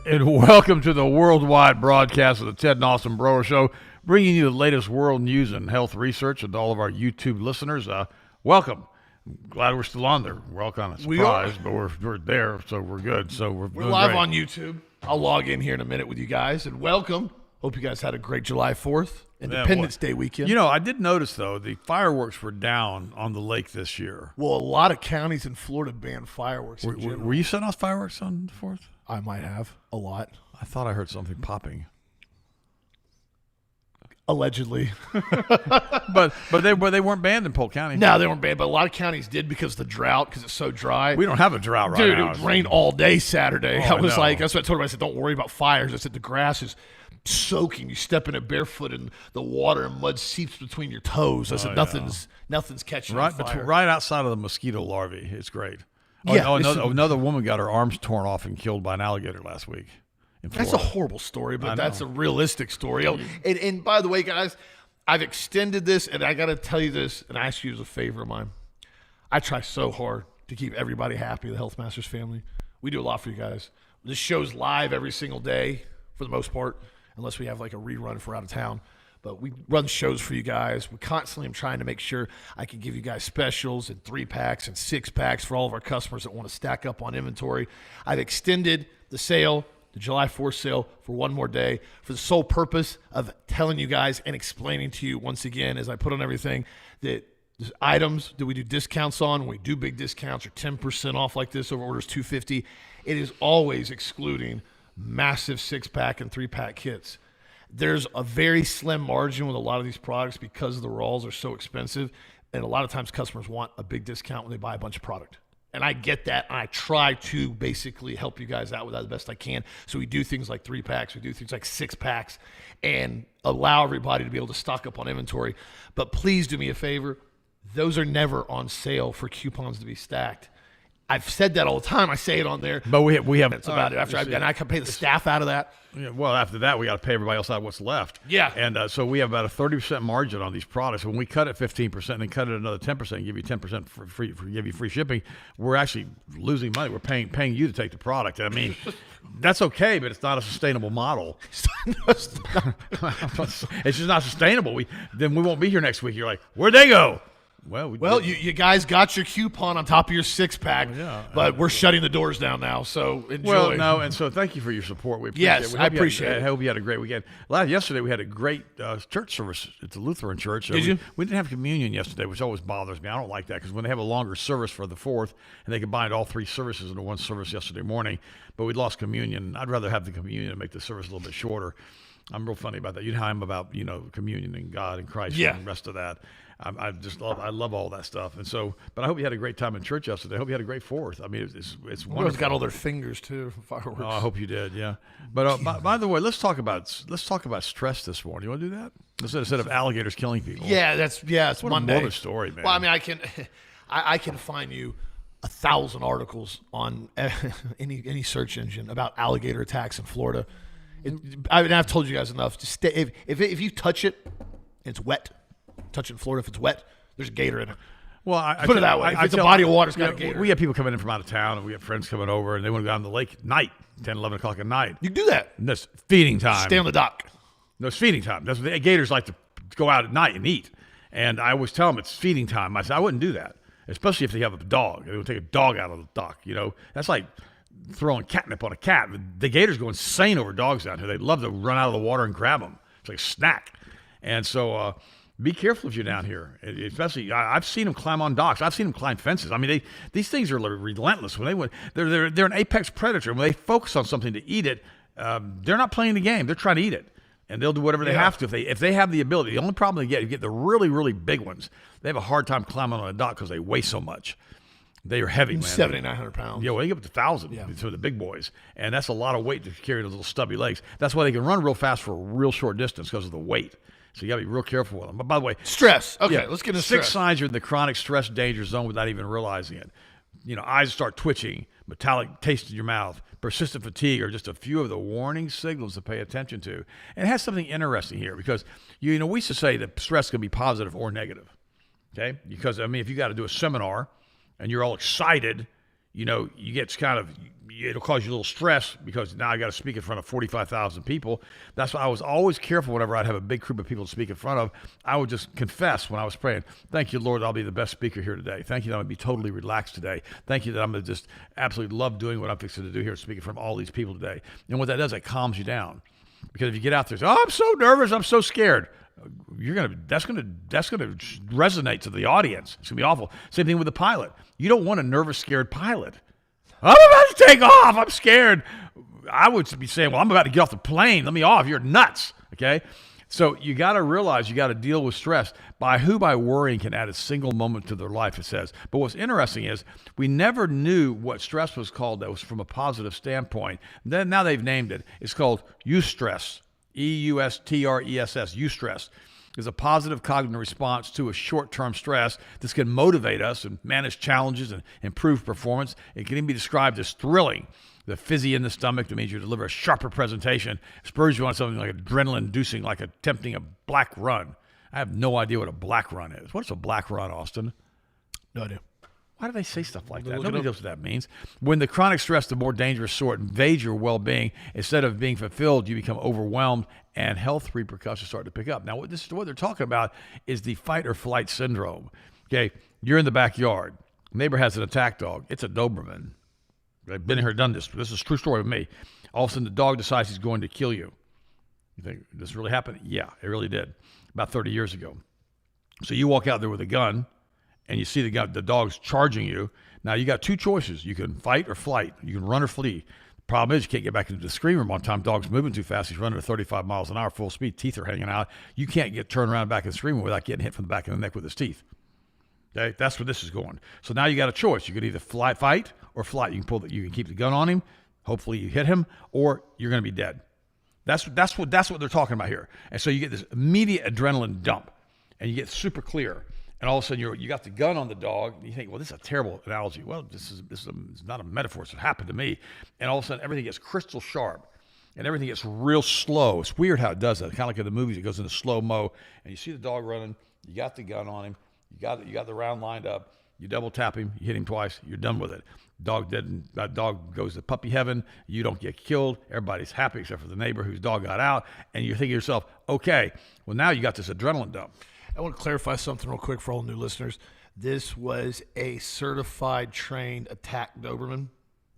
And welcome to the worldwide broadcast of the Ted and Austin Broer Show, bringing you the latest world news and health research. And to all of our YouTube listeners, welcome. I'm glad we're still on there. We're all kind of surprised, but we're there, so we're good. So we're live great on YouTube. I'll log in here in a minute with you guys, and welcome. Hope you guys had a great July 4th, Independence Day weekend. You know, I did notice, though, the fireworks were down on the lake this year. Well, a lot of counties in Florida banned fireworks. Were you setting off fireworks on the 4th? I might have. A lot. I thought I heard something popping. Allegedly. but they weren't banned in Polk County. No, they weren't banned, but a lot of counties did because of the drought, because it's so dry. We don't have a drought right Dude, now. It rained all day Saturday. Oh, I was like, that's what I told him. I said, don't worry about fires. I said, the grass is soaking. You step in it barefoot and the water and mud seeps between your toes. I said, nothing's catching on fire. Right outside of the mosquito larvae. It's great. Another woman got her arms torn off and killed by an alligator last week. That's a horrible story, but that's a realistic story. And by the way, guys, I've extended this, and I got to tell you this, and I ask you as a favor of mine. I try so hard to keep everybody happy, the Health Masters family. We do a lot for you guys. This show's live every single day for the most part, unless we have like a rerun if we're out of town. But we run shows for you guys. We constantly am trying to make sure I can give you guys specials and 3-packs and 6-packs for all of our customers that want to stack up on inventory. I've extended the sale, the July 4th sale, for one more day for the sole purpose of telling you guys and explaining to you once again, as I put on everything, that the items that we do discounts on, when we do big discounts or 10% off like this over orders $250, it is always excluding massive 6-pack and 3-pack kits. There's a very slim margin with a lot of these products because the raws are so expensive, and a lot of times customers want a big discount when they buy a bunch of product. And I get that, and I try to basically help you guys out with that the best I can. So we do things like 3-packs, we do things like 6-packs, and allow everybody to be able to stock up on inventory. But please do me a favor, those are never on sale for coupons to be stacked. I've said that all the time. I say it on there. But we have it's about it. And I can pay the staff out of that. Yeah, well, after that, we got to pay everybody else out what's left. Yeah. And so we have about a 30% margin on these products. When we cut it 15% and then cut it another 10% and give you 10% for free, give you free shipping, we're actually losing money. We're paying you to take the product. I mean, that's okay, but it's not a sustainable model. It's just not sustainable. Then we won't be here next week. You're like, where'd they go? Well, you guys got your coupon on top of your 6-pack, but we're shutting the doors down now, so enjoy. Well, no, and so thank you for your support. We appreciate it. I appreciate it. I hope you had a great weekend. Yesterday we had a great church service at the Lutheran Church. Did you? We didn't have communion yesterday, which always bothers me. I don't like that because when they have a longer service for the 4th, and they combined all 3 services into one service yesterday morning, but we lost communion. I'd rather have the communion and make the service a little bit shorter. I'm real funny about that. You know how I'm about, communion and God and Christ and the rest of that. I love all that stuff. And so, but I hope you had a great time in church yesterday. I hope you had a great 4th. I mean, it's wonderful. Everyone's got all their fingers too, fireworks. Oh, I hope you did. Yeah. But by the way, let's talk about stress this morning. You want to do that instead of alligators killing people? Yeah, it's what Monday. A morbid story, man. Well, I mean, I can find you 1,000 articles on any search engine about alligator attacks in Florida. I've told you guys enough. Just stay, if you touch it and it's wet, touch it in Florida. If it's wet, there's a gator in it. Well, I put it that way. If it's a body of water, it's got a gator. We have people coming in from out of town, and we have friends coming over, and they want to go out on the lake at night, 10, 11 o'clock at night. You can do that. And that's feeding time. Stay on the dock. No, it's feeding time. That's what the gators like to go out at night and eat. And I always tell them it's feeding time. I said, I wouldn't do that, especially if they have a dog. They would take a dog out of the dock. That's like throwing catnip on a cat. The gators go insane over dogs down here. They love to run out of the water and grab them. It's like a snack. And so be careful if you're down here. Especially, I've seen them climb on docks. I've seen them climb fences. I mean, these things are relentless. When they're an apex predator. When they focus on something to eat it, they're not playing the game. They're trying to eat it. And they'll do whatever they have to if they have the ability. The only problem you get the really, really big ones, they have a hard time climbing on a dock because they weigh so much. They are heavy, man. 7,900 pounds. Yeah, well, they get up to 1,000 for the big boys. And that's a lot of weight to carry those little stubby legs. That's why they can run real fast for a real short distance because of the weight. So you got to be real careful with them. But by the way, stress. Okay, let's get into 6 signs you're in the chronic stress danger zone without even realizing it. Eyes start twitching, metallic taste in your mouth, persistent fatigue are just a few of the warning signals to pay attention to. And it has something interesting here because, we used to say that stress can be positive or negative. Okay? Because, if you got to do a seminar and you're all excited, you get kind of, it'll cause you a little stress because now I got to speak in front of 45,000 people. That's why I was always careful whenever I'd have a big group of people to speak in front of. I would just confess when I was praying, thank you, Lord, I'll be the best speaker here today. Thank you that I'm going to be totally relaxed today. Thank you that I'm going to just absolutely love doing what I'm fixing to do here, speaking in front of all these people today. And what that does, it calms you down. Because if you get out there and say, oh, I'm so nervous, I'm so scared, that's gonna resonate to the audience. It's gonna be awful. Same thing with the pilot. You don't want a nervous, scared pilot. I'm about to take off. I'm scared. I would be saying, well, I'm about to get off the plane. Let me off. You're nuts. Okay. So you got to realize you got to deal with stress. By worrying can add a single moment to their life, it says. But what's interesting is we never knew what stress was called that was from a positive standpoint. Then now they've named it. It's called eustress, eustress, eustress. Is a positive cognitive response to a short-term stress. This can motivate us and manage challenges and improve performance. It can even be described as thrilling. The fizzy in the stomach that means you deliver a sharper presentation spurs you on something like adrenaline-inducing, like attempting a black run. I have no idea what a black run is. What's a black run, Austin? No idea. Why do they say stuff like that? Nobody knows what that means. When the chronic stress, the more dangerous sort, invades your well-being, instead of being fulfilled, you become overwhelmed, and health repercussions start to pick up. Now, what they're talking about is the fight or flight syndrome. Okay, you're in the backyard. Neighbor has an attack dog. It's a Doberman. I've been here, done this. This is a true story with me. All of a sudden, the dog decides he's going to kill you. You think, this really happened? Yeah, it really did. About 30 years ago. So you walk out there with a gun, and you see the dog's charging you. Now, you got two choices. You can fight or flight. You can run or flee. The problem is you can't get back into the screen room on time. Dog's moving too fast. He's running at 35 miles an hour, full speed. Teeth are hanging out. You can't turned around back in the screen room without getting hit from the back of the neck with his teeth. Okay? That's where this is going. So now you got a choice. You could either fight or flight. You can keep the gun on him. Hopefully you hit him, or you're going to be dead. That's what they're talking about here. And so you get this immediate adrenaline dump, and you get super clear. And all of a sudden, you got the gun on the dog. And you think, well, this is a terrible analogy. Well, this is not a metaphor. It's what happened to me. And all of a sudden, everything gets crystal sharp, and everything gets real slow. It's weird how it does that. Kind of like in the movies, it goes into slow mo, and you see the dog running. You got the gun on him. You got the round lined up. You double tap him. You hit him twice. You're done with it. That dog goes to puppy heaven. You don't get killed. Everybody's happy except for the neighbor whose dog got out. And you're thinking to yourself, okay, well, now you got this adrenaline dump. I want to clarify something real quick for all new listeners. This was a certified, trained attack Doberman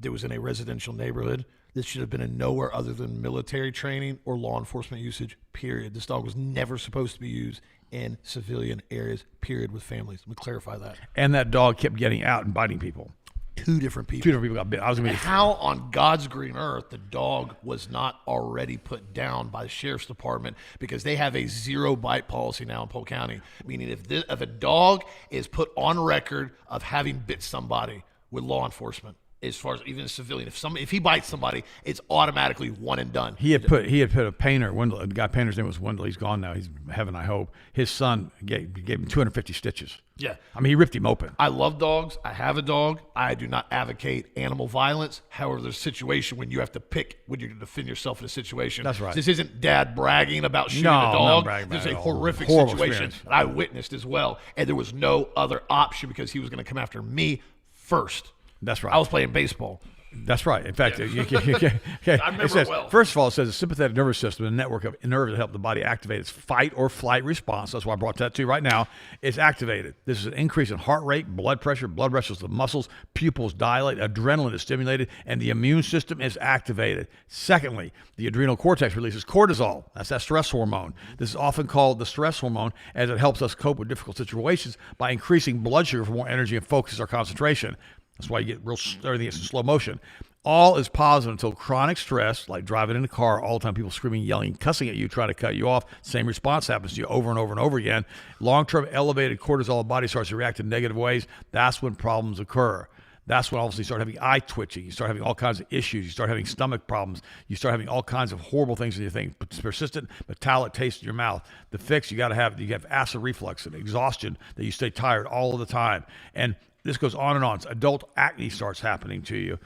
that was in a residential neighborhood. This should have been in nowhere other than military training or law enforcement usage, period. This dog was never supposed to be used in civilian areas, period, with families. Let me clarify that. And that dog kept getting out and biting people. Two different people. Two different people got bit. How on God's green earth the dog was not already put down by the sheriff's department, because they have a 0 bite policy now in Polk County, meaning if a dog is put on record of having bit somebody with law enforcement, as far as even a civilian, if he bites somebody, it's automatically one and done. He had put a painter, Wendell, the guy painter's name was Wendell. He's gone now. He's in heaven, I hope. His son gave him 250 stitches. Yeah. I mean, he ripped him open. I love dogs. I have a dog. I do not advocate animal violence. However, there's a situation when you have to pick when you're going to defend yourself in a situation. That's right. This isn't dad bragging about shooting a dog. This is a horrific situation that I witnessed as well. And there was no other option because he was going to come after me first. That's right. I was playing baseball. That's right. In fact, I remember it well. First of all, it says the sympathetic nervous system, a network of nerves that help the body activate its fight or flight response. That's why I brought that to you right now. It's activated. This is an increase in heart rate, blood pressure wrestles the muscles, pupils dilate, adrenaline is stimulated, and the immune system is activated. Secondly, the adrenal cortex releases cortisol. That's that stress hormone. This is often called the stress hormone, as it helps us cope with difficult situations by increasing blood sugar for more energy and focus or concentration. That's why you get everything gets in slow motion. All is positive until chronic stress, like driving in a car all the time, people screaming, yelling, cussing at you, trying to cut you off. Same response happens to you over and over and over again. Long-term elevated cortisol, the body starts to react in negative ways. That's when problems occur. That's when obviously you start having eye twitching. You start having all kinds of issues. You start having stomach problems. You start having all kinds of horrible things in your thing. Persistent metallic taste in your mouth. The fix, you have acid reflux and exhaustion, that you stay tired all of the time. And this goes on and on. Adult acne starts happening to you.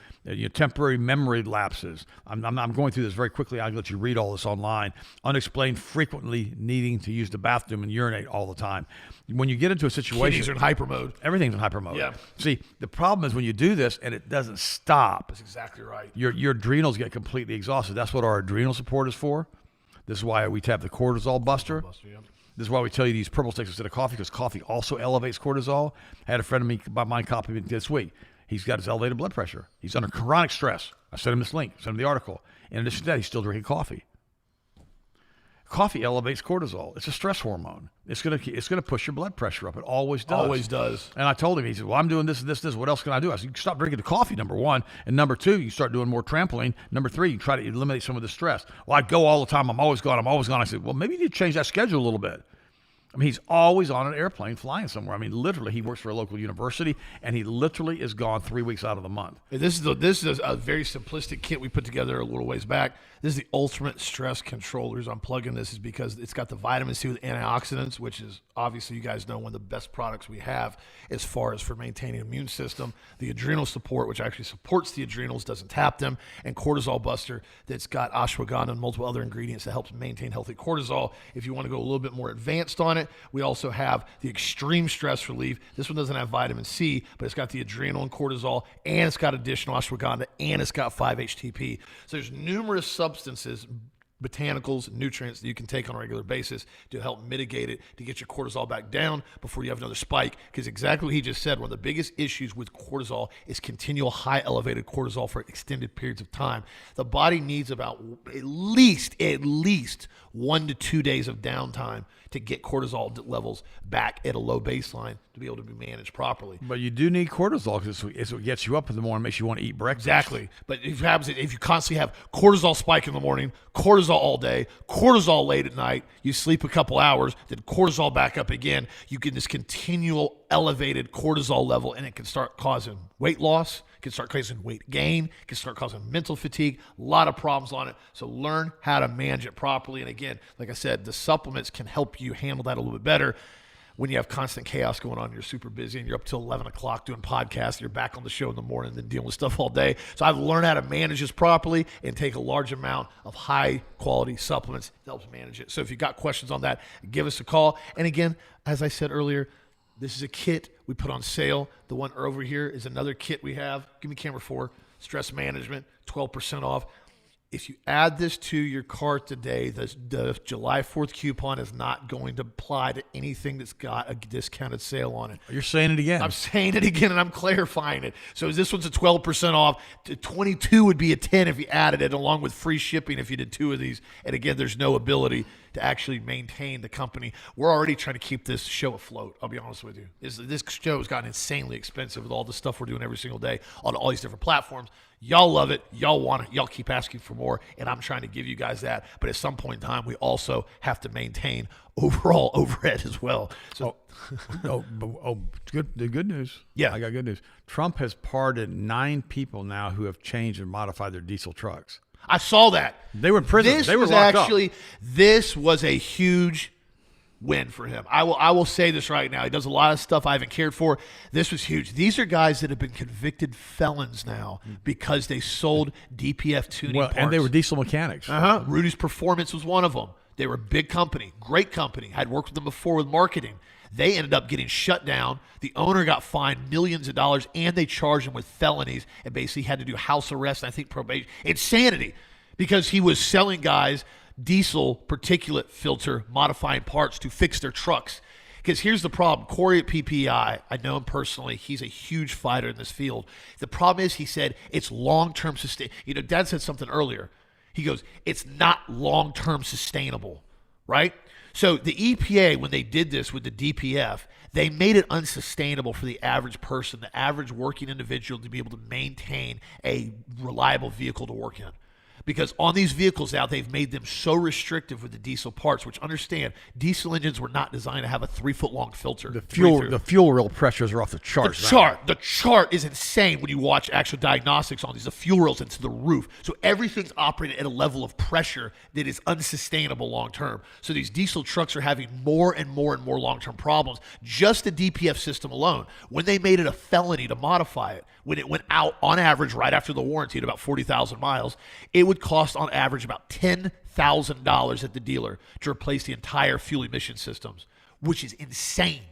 Temporary memory lapses. I'm going through this very quickly. I'll let you read all this online. Unexplained, frequently needing to use the bathroom and urinate all the time. When you get into a situation, kidneys are in hyper mode. Everything's in hyper mode. Yeah. See, the problem is when you do this and it doesn't stop. That's exactly right. Your adrenals get completely exhausted. That's what our adrenal support is for. This is why we have the cortisol buster. This is why we tell you to use purple sticks instead of coffee, because coffee also elevates cortisol. I had a friend of mine copy me this week. He's got his elevated blood pressure. He's under chronic stress. I sent him this link, sent him the article. In addition to that, he's still drinking coffee. Coffee elevates cortisol. It's a stress hormone. It's gonna push your blood pressure up. It always does. Always does. And I told him, he said, well, I'm doing this and this and this. What else can I do? I said, you stop drinking the coffee, number one. And number two, you start doing more trampoline. Number three, you try to eliminate some of the stress. Well, I go all the time. I'm always gone. I said, well, maybe you need to change that schedule a little bit. I mean, he's always on an airplane flying somewhere. I mean, literally, he works for a local university, and he literally is gone 3 weeks out of the month. This is a very simplistic kit we put together a little ways back. This is the ultimate stress controllers. I'm plugging this is because it's got the vitamin C with antioxidants, which is obviously, you guys know, one of the best products we have as far as for maintaining the immune system. The adrenal support, which actually supports the adrenals, doesn't tap them, and cortisol buster that's got ashwagandha and multiple other ingredients that helps maintain healthy cortisol. If you want to go a little bit more advanced on it, we also have the extreme stress relief. This one doesn't have vitamin C, but it's got the adrenal and cortisol, and it's got additional ashwagandha, and it's got 5-HTP. So there's numerous substances, botanicals, nutrients that you can take on a regular basis to help mitigate it, to get your cortisol back down before you have another spike. Because exactly what he just said, one of the biggest issues with cortisol is continual high elevated cortisol for extended periods of time. The body needs about at least 1 to 2 days of downtime to get cortisol levels back at a low baseline to be able to be managed properly. But you do need cortisol because it's what gets you up in the morning, makes you want to eat breakfast. Exactly. But if you constantly have cortisol spike in the morning, cortisol all day, cortisol late at night, you sleep a couple hours, then cortisol back up again, you get this continual elevated cortisol level, and it can start causing weight loss, can start causing weight gain, can start causing mental fatigue, a lot of problems on it. So learn how to manage it properly. And again, like I said, the supplements can help you handle that a little bit better. When you have constant chaos going on, you're super busy and you're up till 11 o'clock doing podcasts, you're back on the show in the morning and then dealing with stuff all day. So I've learned how to manage this properly and take a large amount of high quality supplements that helps manage it. So if you got questions on that, give us a call. And again, as I said earlier, this is a kit we put on sale. The one over here is another kit we have. Give me camera 4. Stress management, 12% off. If you add this to your cart today, the July 4th coupon is not going to apply to anything that's got a discounted sale on it. You're saying it again. I'm saying it again, and I'm clarifying it. So this one's a 12% off. 22 would be a 10 if you added it, along with free shipping if you did 2 of these. And again, there's no ability to actually maintain the company. We're already trying to keep this show afloat, I'll be honest with you. This show has gotten insanely expensive with all the stuff we're doing every single day on all these different platforms. Y'all love it. Y'all want it. Y'all keep asking for more, and I'm trying to give you guys that. But at some point in time, we also have to maintain overall overhead as well. So, good. The good news. Yeah. I got good news. Trump has pardoned 9 people now who have changed and modified their diesel trucks. I saw that. They were in prison. They were locked up. This was a huge win for him. I will say this right now. He does a lot of stuff I haven't cared for. This was huge. These are guys that have been convicted felons now because they sold DPF tuning parts. And they were diesel mechanics. Rudy's Performance was one of them. They were a big company, great company. I'd worked with them before with marketing. They ended up getting shut down. The owner got fined millions of dollars, and they charged him with felonies and basically had to do house arrest and I think probation. Insanity, because he was selling guys diesel particulate filter modifying parts to fix their trucks. Because here's the problem. Corey at PPI, I know him personally. He's a huge fighter in this field. The problem is, he said, it's long-term sustain. You know, Dad said something earlier. He goes, it's not long-term sustainable, right? So the EPA, when they did this with the DPF, they made it unsustainable for the average person, the average working individual, to be able to maintain a reliable vehicle to work in. Because on these vehicles now, they've made them so restrictive with the diesel parts, which understand diesel engines were not designed to have a 3-foot-long filter. The fuel rail pressures are off the charts. The chart is insane when you watch actual diagnostics on these. The fuel rail's into the roof. So everything's operated at a level of pressure that is unsustainable long term. So these diesel trucks are having more and more and more long-term problems. Just the DPF system alone, when they made it a felony to modify it, when it went out on average right after the warranty at about 40,000 miles, it would cost on average about $10,000 at the dealer to replace the entire fuel emission systems, which is insane.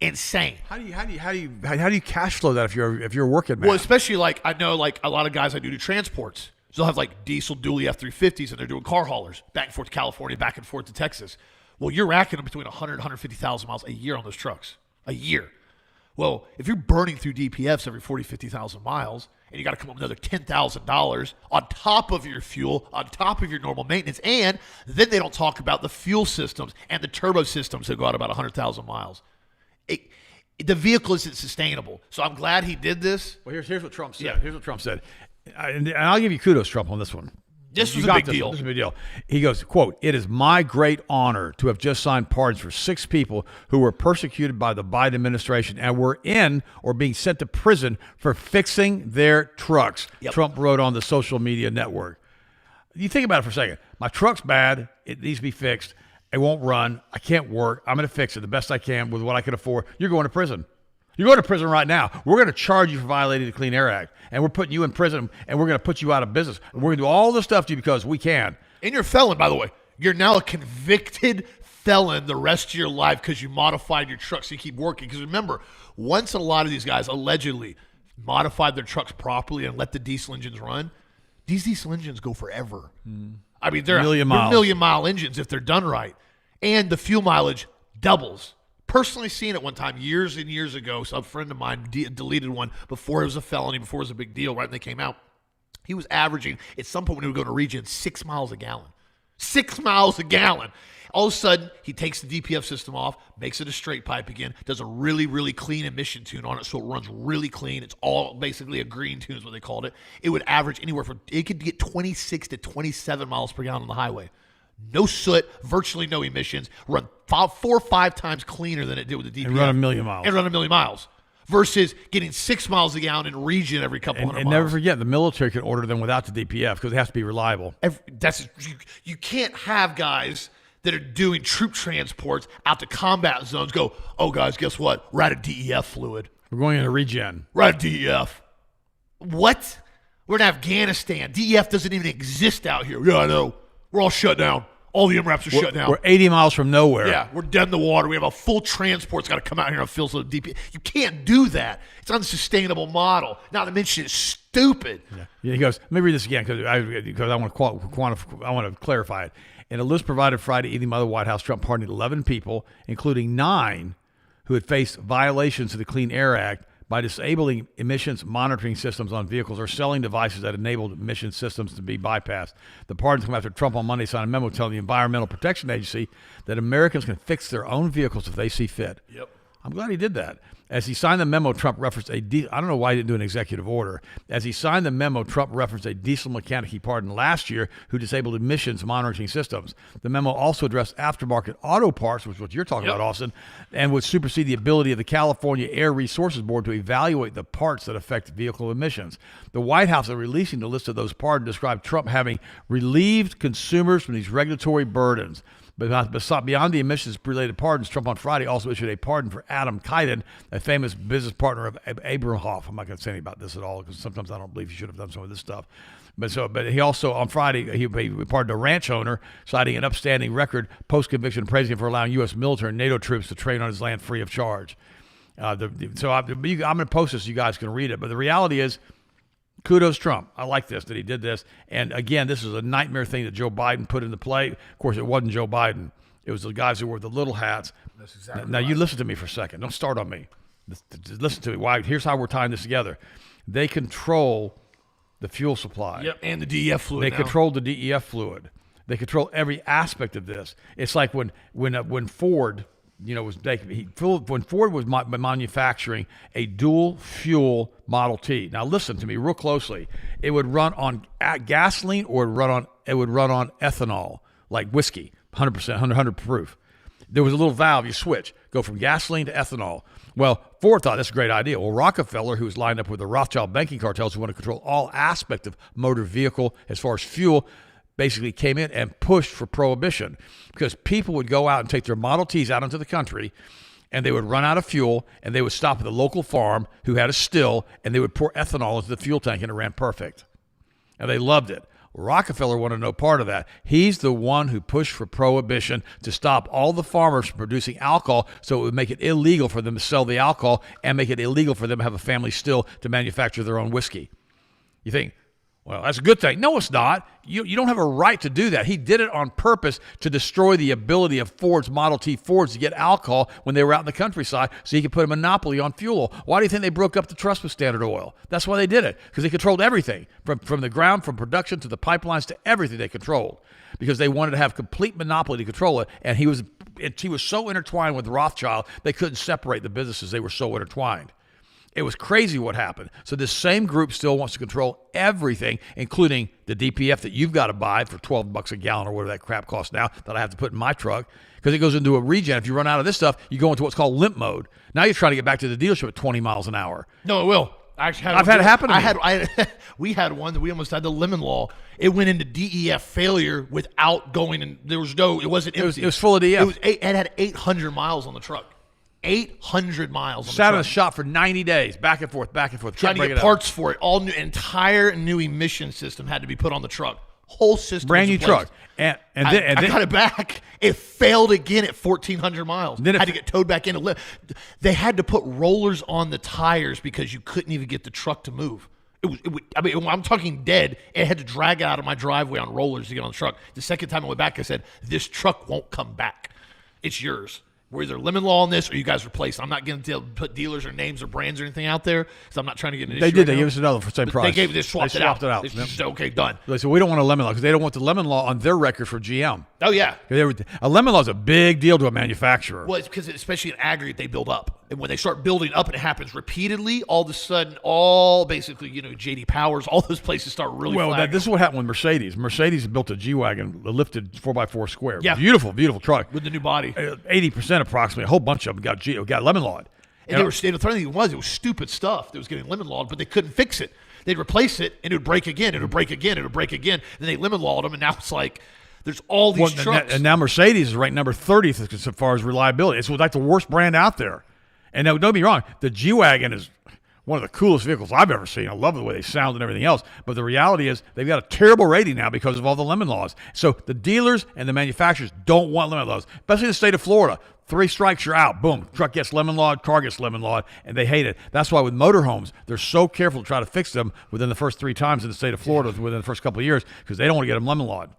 Insane. How do you cash flow that if you're a working man? Well, especially like I know like a lot of guys I do transports. So they'll have like diesel dually F350s and they're doing car haulers back and forth to California, back and forth to Texas. Well, you're racking them between 100 and 150,000 miles a year on those trucks. A year. Well, if you're burning through DPFs every 40, 50,000 miles, and you got to come up with another $10,000 on top of your fuel, on top of your normal maintenance, and then they don't talk about the fuel systems and the turbo systems that go out about 100,000 miles. The vehicle isn't sustainable. So I'm glad he did this. Well, here's what Trump said. Yeah. Here's what Trump said. And I'll give you kudos, Trump, on this one. This was a big deal. This is a big deal. He goes, quote, "It is my great honor to have just signed pardons for 6 people who were persecuted by the Biden administration and were in or being sent to prison for fixing their trucks," Trump wrote on the social media network. You think about it for a second. My truck's bad. It needs to be fixed. It won't run. I can't work. I'm going to fix it the best I can with what I can afford. You're going to prison. You're going to prison right now. We're going to charge you for violating the Clean Air Act, and we're putting you in prison, and we're going to put you out of business. And we're going to do all this stuff to you because we can. And you're a felon, by the way. You're now a convicted felon the rest of your life because you modified your truck so you keep working. Because remember, once a lot of these guys allegedly modified their trucks properly and let the diesel engines run, these diesel engines go forever. I mean, they're million-mile engines if they're done right. And the fuel mileage doubles. Personally seen it one time years and years ago. So a friend of mine deleted one before it was a felony, before it was a big deal, right when they came out. He was averaging, at some point when he would go to region, 6 miles a gallon. 6 miles a gallon. All of a sudden, he takes the DPF system off, makes it a straight pipe again, does a really, really clean emission tune on it so it runs really clean. It's all basically a green tune is what they called it. It would average anywhere from, it could get 26 to 27 miles per gallon on the highway. No soot, virtually no emissions, run 4 or 5 times cleaner than it did with the DPF. And run a million miles. Versus getting 6 miles a gallon in region every couple hundred miles. And never forget, the military can order them without the DPF because it has to be reliable. You can't have guys that are doing troop transports out to combat zones go, oh, guys, guess what? We're out of DEF fluid. We're going into regen. We're out of DEF. What? We're in Afghanistan. DEF doesn't even exist out here. Yeah, I know. We're all shut down. All the MRAPs are shut down. We're 80 miles from nowhere. Yeah, we're dead in the water. We have a full transport's got to come out here and fill some DP. You can't do that. It's an unsustainable model. Not to mention it's stupid. Yeah. He goes, let me read this again because I want to clarify it. In a list provided Friday evening by the White House, Trump pardoned 11 people, including 9 who had faced violations of the Clean Air Act by disabling emissions monitoring systems on vehicles or selling devices that enabled emission systems to be bypassed. The pardons come after Trump on Monday signed a memo telling the Environmental Protection Agency that Americans can fix their own vehicles if they see fit. Yep. I'm glad he did that. As he signed the memo, Trump referenced I don't know why he didn't do an executive order. As he signed the memo, Trump referenced a diesel mechanic he pardoned last year who disabled emissions monitoring systems. The memo also addressed aftermarket auto parts, which is what you're talking about, Austin, and would supersede the ability of the California Air Resources Board to evaluate the parts that affect vehicle emissions. The White House, in releasing the list of those pardons, described Trump having relieved consumers from these regulatory burdens. But beyond the emissions-related pardons, Trump on Friday also issued a pardon for Adam Kiden, a famous business partner of Abramoff. I'm not going to say anything about this at all because sometimes I don't believe he should have done some of this stuff. But he also, on Friday, he pardoned a ranch owner, citing an upstanding record post-conviction, praising him for allowing U.S. military and NATO troops to train on his land free of charge. I'm going to post this so you guys can read it. But the reality is, kudos Trump. I like this, that he did this. And again, this is a nightmare thing that Joe Biden put into play. Of course, it wasn't Joe Biden. It was the guys who wore the little hats. That's exactly now you listen to me for a second. Don't start on me. Listen to me. Why? Here's how we're tying this together. They control the fuel supply. Yep, and the DEF fluid. They control the DEF fluid. They control every aspect of this. It's like when Ford when Ford was manufacturing a dual fuel Model T. Now listen to me real closely. It would run on gasoline or it would run on ethanol, like whiskey, 100%, 100 proof. There was a little valve you switch, go from gasoline to ethanol. Well, Ford thought that's a great idea. Well, Rockefeller, who was lined up with the Rothschild banking cartels who want to control all aspects of motor vehicle as far as fuel, basically came in and pushed for prohibition because people would go out and take their Model Ts out into the country and they would run out of fuel and they would stop at the local farm who had a still and they would pour ethanol into the fuel tank and it ran perfect. And they loved it. Rockefeller wanted no part of that. He's the one who pushed for prohibition to stop all the farmers from producing alcohol so it would make it illegal for them to sell the alcohol and make it illegal for them to have a family still to manufacture their own whiskey. You think, well, that's a good thing. No, it's not. You don't have a right to do that. He did it on purpose to destroy the ability of Model T Fords to get alcohol when they were out in the countryside so he could put a monopoly on fuel. Why do you think they broke up the trust with Standard Oil? That's why they did it, because they controlled everything, from the ground, from production to the pipelines to everything they controlled, because they wanted to have complete monopoly to control it, and he was so intertwined with Rothschild, they couldn't separate the businesses. They were so intertwined. It was crazy what happened. So this same group still wants to control everything, including the DPF that you've got to buy for $12 a gallon or whatever that crap costs now that I have to put in my truck, because it goes into a regen. If you run out of this stuff, you go into what's called limp mode. Now you're trying to get back to the dealership at 20 miles an hour. No, it will. I've had it happen to me. We had one that we almost had the lemon law. It went into DEF failure without going, and it wasn't empty. It was full of DEF. It had 800 miles on the truck. 800 miles on the Sat truck. in the shop for 90 days, back and forth. Trying to get parts for it. All new, entire new emission system had to be put on the truck. Whole system. Brand new truck. And then I got it back. It failed again at 1,400 miles. Then had to get towed back in. They had to put rollers on the tires because you couldn't even get the truck to move. I'm talking dead. It had to drag it out of my driveway on rollers to get on the truck. The second time I went back, I said, this truck won't come back. It's yours. We're either lemon law on this or you guys replace it. I'm not going to put dealers or names or brands or anything out there because I'm not trying to get an issue. They did. They gave us another for the same price. They swapped it out. It's just, okay, done. So we don't want a lemon law because they don't want the lemon law on their record for GM. Oh, yeah. A lemon law is a big deal to a manufacturer. Well, it's because especially in aggregate, they build up. And when they start building up and it happens repeatedly, all of a sudden, all basically, JD Powers, all those places start really flagging. This is what happened with Mercedes. Mercedes built a G-Wagon, a lifted 4x4 square. Yeah. Beautiful, beautiful truck. With the new body. 80% approximately, a whole bunch of them got lemon lawed. And the funny thing was, it was stupid stuff that was getting lemon lawed, but they couldn't fix it. They'd replace it, and it would break again, it would break again, it would break again. Then they lemon lawed them, and now it's like, there's all these trucks. And now Mercedes is ranked number 30th as far as reliability. It's like the worst brand out there. And now, don't get me wrong, the G-Wagon is one of the coolest vehicles I've ever seen. I love the way they sound and everything else. But the reality is they've got a terrible rating now because of all the lemon laws. So the dealers and the manufacturers don't want lemon laws, especially in the state of Florida. 3 strikes, you're out. Boom. Truck gets lemon lawed, car gets lemon lawed, and they hate it. That's why with motorhomes, they're so careful to try to fix them within the first 3 times in the state of Florida within the first couple of years because they don't want to get them lemon lawed.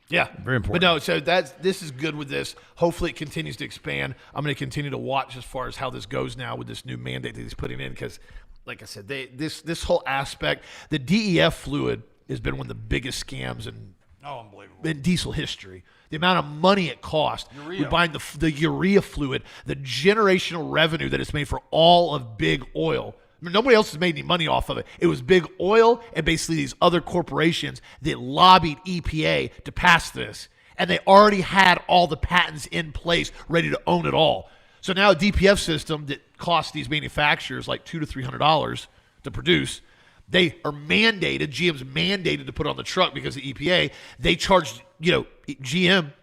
Yeah. Very important. But no, so this is good with this. Hopefully it continues to expand. I'm going to continue to watch as far as how this goes now with this new mandate that he's putting in because, like I said, this whole aspect, the DEF fluid has been one of the biggest scams in diesel history. The amount of money it cost with buying the urea fluid, the generational revenue that it's made for all of big oil. I mean, nobody else has made any money off of it. It was big oil and basically these other corporations that lobbied EPA to pass this. And they already had all the patents in place ready to own it all. So now a DPF system that costs these manufacturers like $200 to $300 to produce, they are mandated, GM's mandated to put on the truck because of the EPA. They charged, GM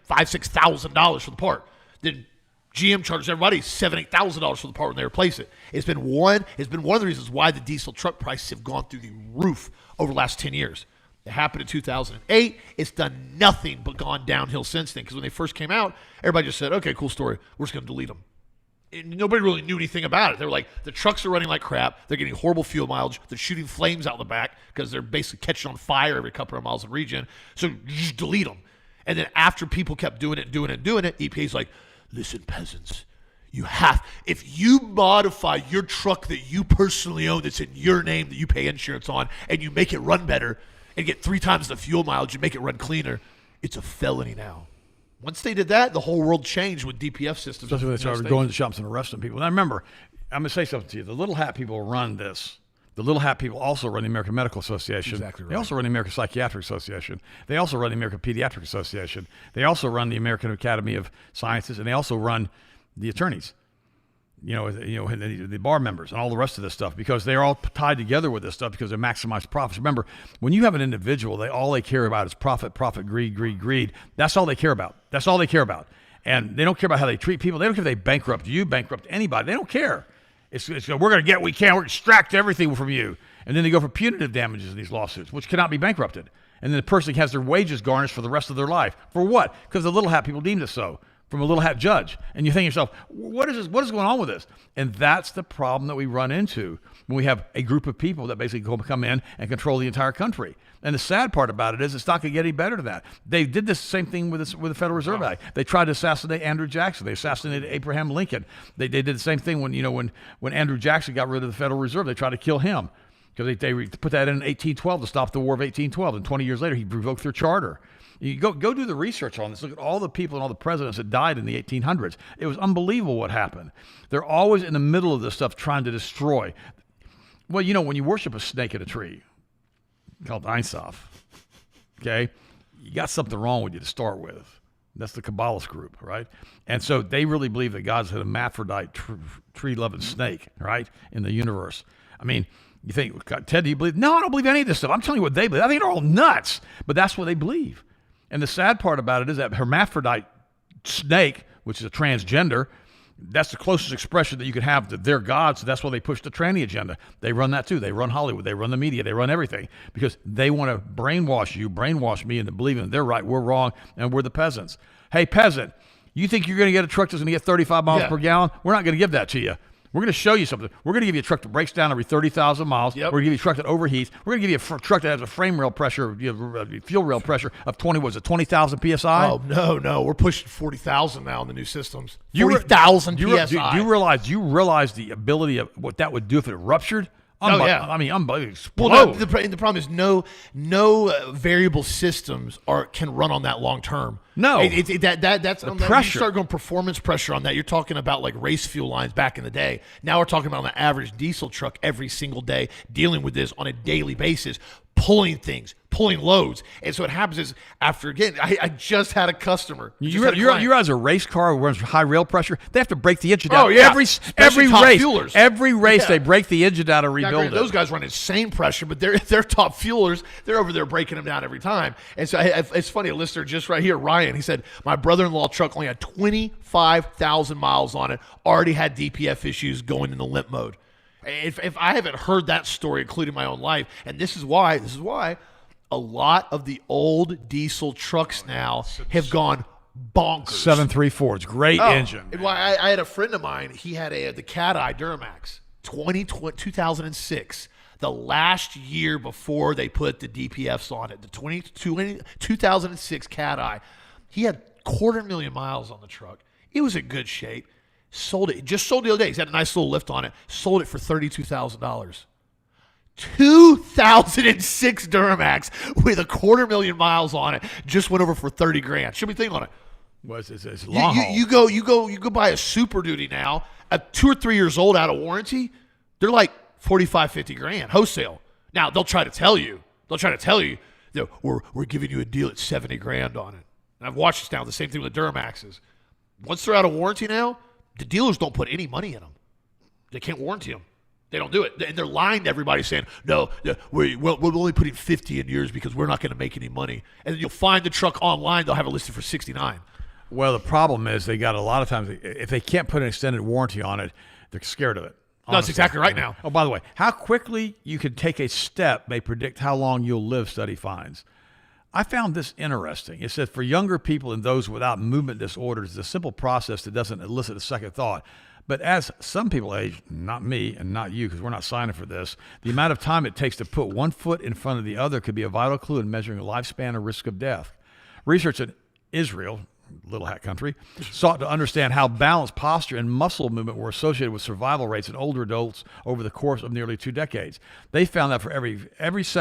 $5,000-$6,000 for the part. Then GM charges everybody $7,000-$8,000 for the part when they replace it. It's been one of the reasons why the diesel truck prices have gone through the roof over the last 10 years. It happened in 2008. It's done nothing but gone downhill since then because when they first came out, everybody just said, okay, cool story. We're just going to delete them. And nobody really knew anything about it. They were like, the trucks are running like crap. They're getting horrible fuel mileage. They're shooting flames out the back because they're basically catching on fire every couple of miles in region. So just delete them. And then after people kept doing it, EPA's like, listen, peasants, if you modify your truck that you personally own that's in your name that you pay insurance on and you make it run better and get 3 times the fuel mileage and make it run cleaner, it's a felony now. Once they did that, the whole world changed with DPF systems. Especially when they started going to shops and arresting people. Now remember, I'm going to say something to you. The little hat people run this. The little hat people also run the American Medical Association. Exactly right. They also run the American Psychiatric Association. They also run the American Pediatric Association. They also run the American Academy of Sciences, and they also run the attorneys. The bar members and all the rest of this stuff, because they're all tied together with this stuff because they maximize profits. Remember, when you have an individual, all they care about is profit, greed. That's all they care about. That's all they care about. And they don't care about how they treat people. They don't care if they bankrupt you, bankrupt anybody. They don't care. It's we're going to get what we can. We're going to extract everything from you. And then they go for punitive damages in these lawsuits, which cannot be bankrupted. And then the person has their wages garnished for the rest of their life. For what? Because the little hat people deemed it so, from a little hat judge. And you think to yourself, what is this? What is going on with this? And that's the problem that we run into when we have a group of people that basically come in and control the entire country. And the sad part about it is it's not going to get any better than that. They did this same thing with the Federal Reserve Act. They tried to assassinate Andrew Jackson. They assassinated Abraham Lincoln. They did the same thing when Andrew Jackson got rid of the Federal Reserve. They tried to kill him because they put that in 1812 to stop the War of 1812. And 20 years later, he revoked their charter. You go do the research on this. Look at all the people and all the presidents that died in the 1800s. It was unbelievable what happened. They're always in the middle of this stuff trying to destroy. Well, when you worship a snake in a tree, called Einsof, okay, you got something wrong with you to start with. That's the Kabbalist group, right? And so they really believe that God's a hermaphrodite, tree-loving snake, right, in the universe. I mean, you think, Ted, do you believe? No, I don't believe any of this stuff. I'm telling you what they believe. I think they're all nuts, but that's what they believe. And the sad part about it is that hermaphrodite snake, which is a transgender, that's the closest expression that you can have to their God, so that's why they push the tranny agenda. They run that too. They run Hollywood. They run the media. They run everything because they want to brainwash you, brainwash me into believing that they're right, we're wrong, and we're the peasants. Hey, peasant, you think you're going to get a truck that's going to get 35 miles per gallon? We're not going to give that to you. We're going to show you something. We're going to give you a truck that breaks down every 30,000 miles. Yep. We're going to give you a truck that overheats. We're going to give you a truck that has a frame rail pressure, fuel rail pressure of 20,000 PSI? Oh, no. We're pushing 40,000 now in the new systems. 40,000 PSI. You realize the ability of what that would do if it ruptured? I mean, explode. Well, the problem is no variable systems can run on that long term. No, that's the pressure. You start going performance pressure on that. You're talking about like race fuel lines back in the day. Now we're talking about the average diesel truck every single day dealing with this on a daily basis, pulling loads. And so what happens is after, again, I just had a customer. You realize a race car runs high rail pressure, they have to break the engine down. Oh, yeah. Every race, they break the engine down and rebuild it. Those guys run insane pressure, but they're top fuelers. They're over there breaking them down every time. And so it's funny, a listener just right here, Ryan, he said, my brother-in-law truck only had 25,000 miles on it, already had DPF issues going into limp mode. If I haven't heard that story, including my own life, and this is why a lot of the old diesel trucks now have gone bonkers. 734, it's great engine. Well, I had a friend of mine, he had the Cat Eye Duramax, 2006, the last year before they put the DPFs on it, the 2006 Cat Eye. He had 250,000 miles on the truck. It was in good shape. Sold it the other day. He's had a nice little lift on it. Sold it for $32,000. 2006 Duramax with 250,000 miles on it just went over for $30,000. Should be thinking on it. Well, it's long haul. You go buy a Super Duty now at 2 or 3 years old out of warranty. They're like $45,000-$50,000 wholesale. Now they'll try to tell you that we're giving you a deal at $70,000 on it. And I've watched this now. The same thing with the Duramaxes. Once they're out of warranty now, the dealers don't put any money in them. They can't warranty them. They don't do it. And they're lying to everybody saying, no, we're only putting 50 in yours because we're not going to make any money. And then you'll find the truck online, they'll have it listed for 69. Well, the problem is they got a lot of times, if they can't put an extended warranty on it, they're scared of it. No, that's exactly right now. Oh, by the way, how quickly you can take a step may predict how long you'll live, study finds. I found this interesting. It says for younger people and those without movement disorders, it's a simple process that doesn't elicit a second thought. But as some people age, not me and not you, because we're not signing for this, the amount of time it takes to put one foot in front of the other could be a vital clue in measuring a lifespan or risk of death. Research in Israel, Little Hat Country, sought to understand how balanced posture and muscle movement were associated with survival rates in older adults over the course of nearly 2 decades. They found that for every 100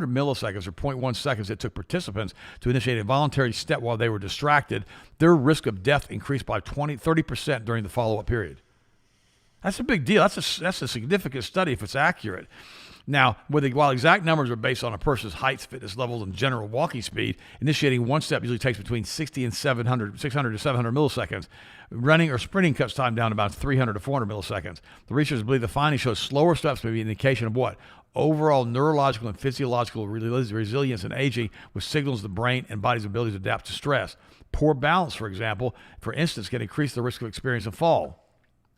milliseconds or 0.1 seconds it took participants to initiate a voluntary step while they were distracted, their risk of death increased by 30% during the follow-up period. That's a big deal. That's a significant study if it's accurate. Now, while exact numbers are based on a person's height, fitness levels, and general walking speed, initiating one step usually takes between 600 to 700 milliseconds. Running or sprinting cuts time down to about 300 to 400 milliseconds. The researchers believe the findings show slower steps may be an indication of what? Overall neurological and physiological resilience in aging, which signals the brain and body's ability to adapt to stress. Poor balance, for instance, can increase the risk of experiencing a fall.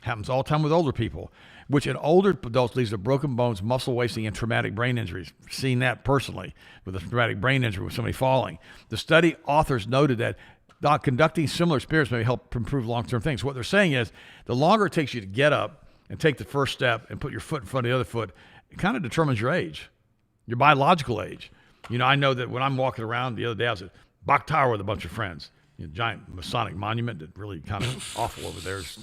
Happens all the time with older people, which in older adults leads to broken bones, muscle wasting, and traumatic brain injuries. Seen that personally with a traumatic brain injury with somebody falling. The study authors noted that conducting similar experiments may help improve long-term things. What they're saying is the longer it takes you to get up and take the first step and put your foot in front of the other foot, it kind of determines your age, your biological age. I know that when I'm walking around the other day, I was at Bach Tower with a bunch of friends. Giant Masonic monument that really kind of awful over there. It's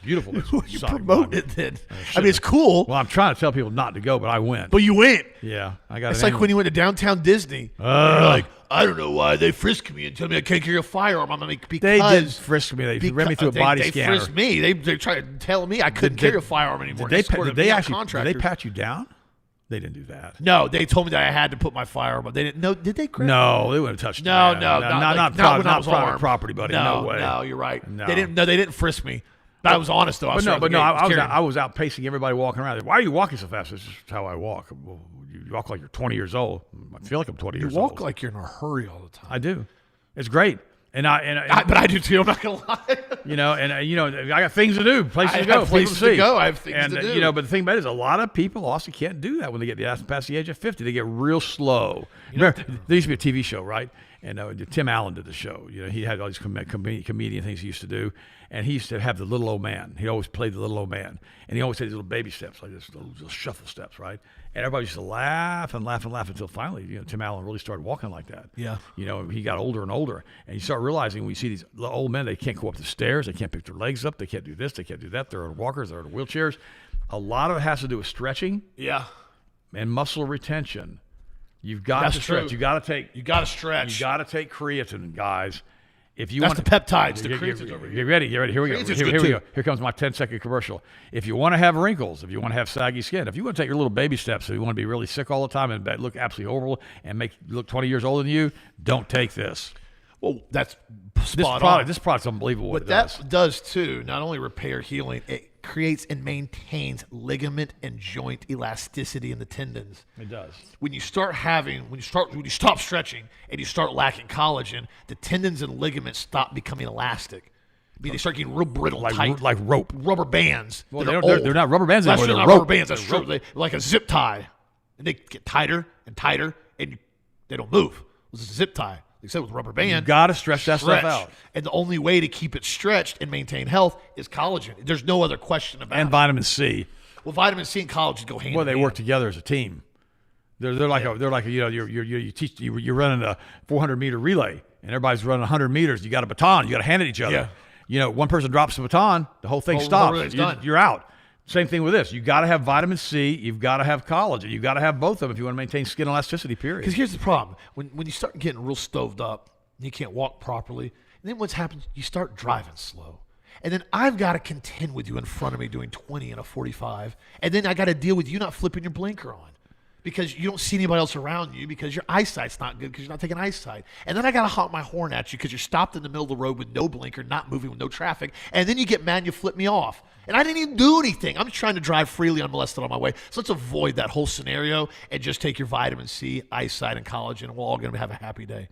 beautiful. You promote it then. It's cool. Well, I'm trying to tell people not to go, but I went. But you went. Yeah, I got it. It's like when you went to downtown Disney. You're like, I don't know why they frisked me and told me I can't carry a firearm. Because they did frisk me. They ran me through a body scanner. They frisked me. They tried to tell me I couldn't carry a firearm anymore. Did they pat you down? They didn't do that. No, they told me that I had to put my firearm up. They didn't. No, did they? No, they wouldn't have touched. Not private property, buddy. No way. No, you're right. No. They didn't frisk me. I was honest though. I was out pacing everybody walking around. Why are you walking so fast? This is how I walk. Well, you walk like you're 20 years old. I feel like I'm 20 years old. You walk like you're in a hurry all the time. I do. It's great. But I do too. I'm not gonna lie. I got things to do, places to go, places to go. I have things to do. But the thing about it is, a lot of people also can't do that when they get past the age of 50. They get real slow. There used to be a TV show, right? And Tim Allen did the show. He had all these comedian things he used to do, and he used to have the little old man. He always played the little old man, and he always had these little baby steps, like this, little shuffle steps, right? And everybody used to laugh and laugh and laugh until finally, Tim Allen really started walking like that. Yeah. He got older and older, and you start realizing when you see these old men, they can't go up the stairs, they can't pick their legs up, they can't do this, they can't do that. They're on walkers, they're on wheelchairs. A lot of it has to do with stretching. Yeah. And muscle retention. You've got to stretch. You got to stretch. You got to take creatine, guys. If you want the peptides, the creatine's over here. Get ready. Here we go. Here we go. Here comes my 10-second commercial. If you want to have wrinkles, if you want to have saggy skin, if you want to take your little baby steps, if you want to be really sick all the time and look absolutely horrible and make you look 20 years older than you, don't take this. Well, that's spot on. This product's unbelievable. What that does too, not only repair, healing, it creates and maintains ligament and joint elasticity in the tendons. It does. When you stop stretching and you start lacking collagen, the tendons and ligaments stop becoming elastic. They start getting real brittle, tight, like rope, rubber bands. Well, they're not rubber bands anymore. They're not rubber bands. That's true. They're like a zip tie, and they get tighter and tighter, and they don't move. It's a zip tie. Except with rubber band. You got to stretch that stuff out. And the only way to keep it stretched and maintain health is collagen. There's no other question about it. And vitamin C. Well, vitamin C and collagen go hand in hand. Well, they work together as a team. They're like you're running a 400-meter relay, and everybody's running 100 meters. You got a baton. You got to hand it to each other. Yeah. One person drops the baton, the whole thing stops. You're out. Same thing with this. You got to have vitamin C. You've got to have collagen. You've got to have both of them if you want to maintain skin elasticity, period. Because here's the problem. When you start getting real stoved up, you can't walk properly, and then what's happened, you start driving slow. And then I've got to contend with you in front of me doing 20 and a 45, and then I got to deal with you not flipping your blinker on because you don't see anybody else around you because your eyesight's not good because you're not taking eyesight. And then I got to honk my horn at you because you're stopped in the middle of the road with no blinker, not moving with no traffic. And then you get mad and you flip me off. And I didn't even do anything. I'm just trying to drive freely unmolested on my way. So let's avoid that whole scenario and just take your vitamin C, eyesight, and collagen, and we're all going to have a happy day.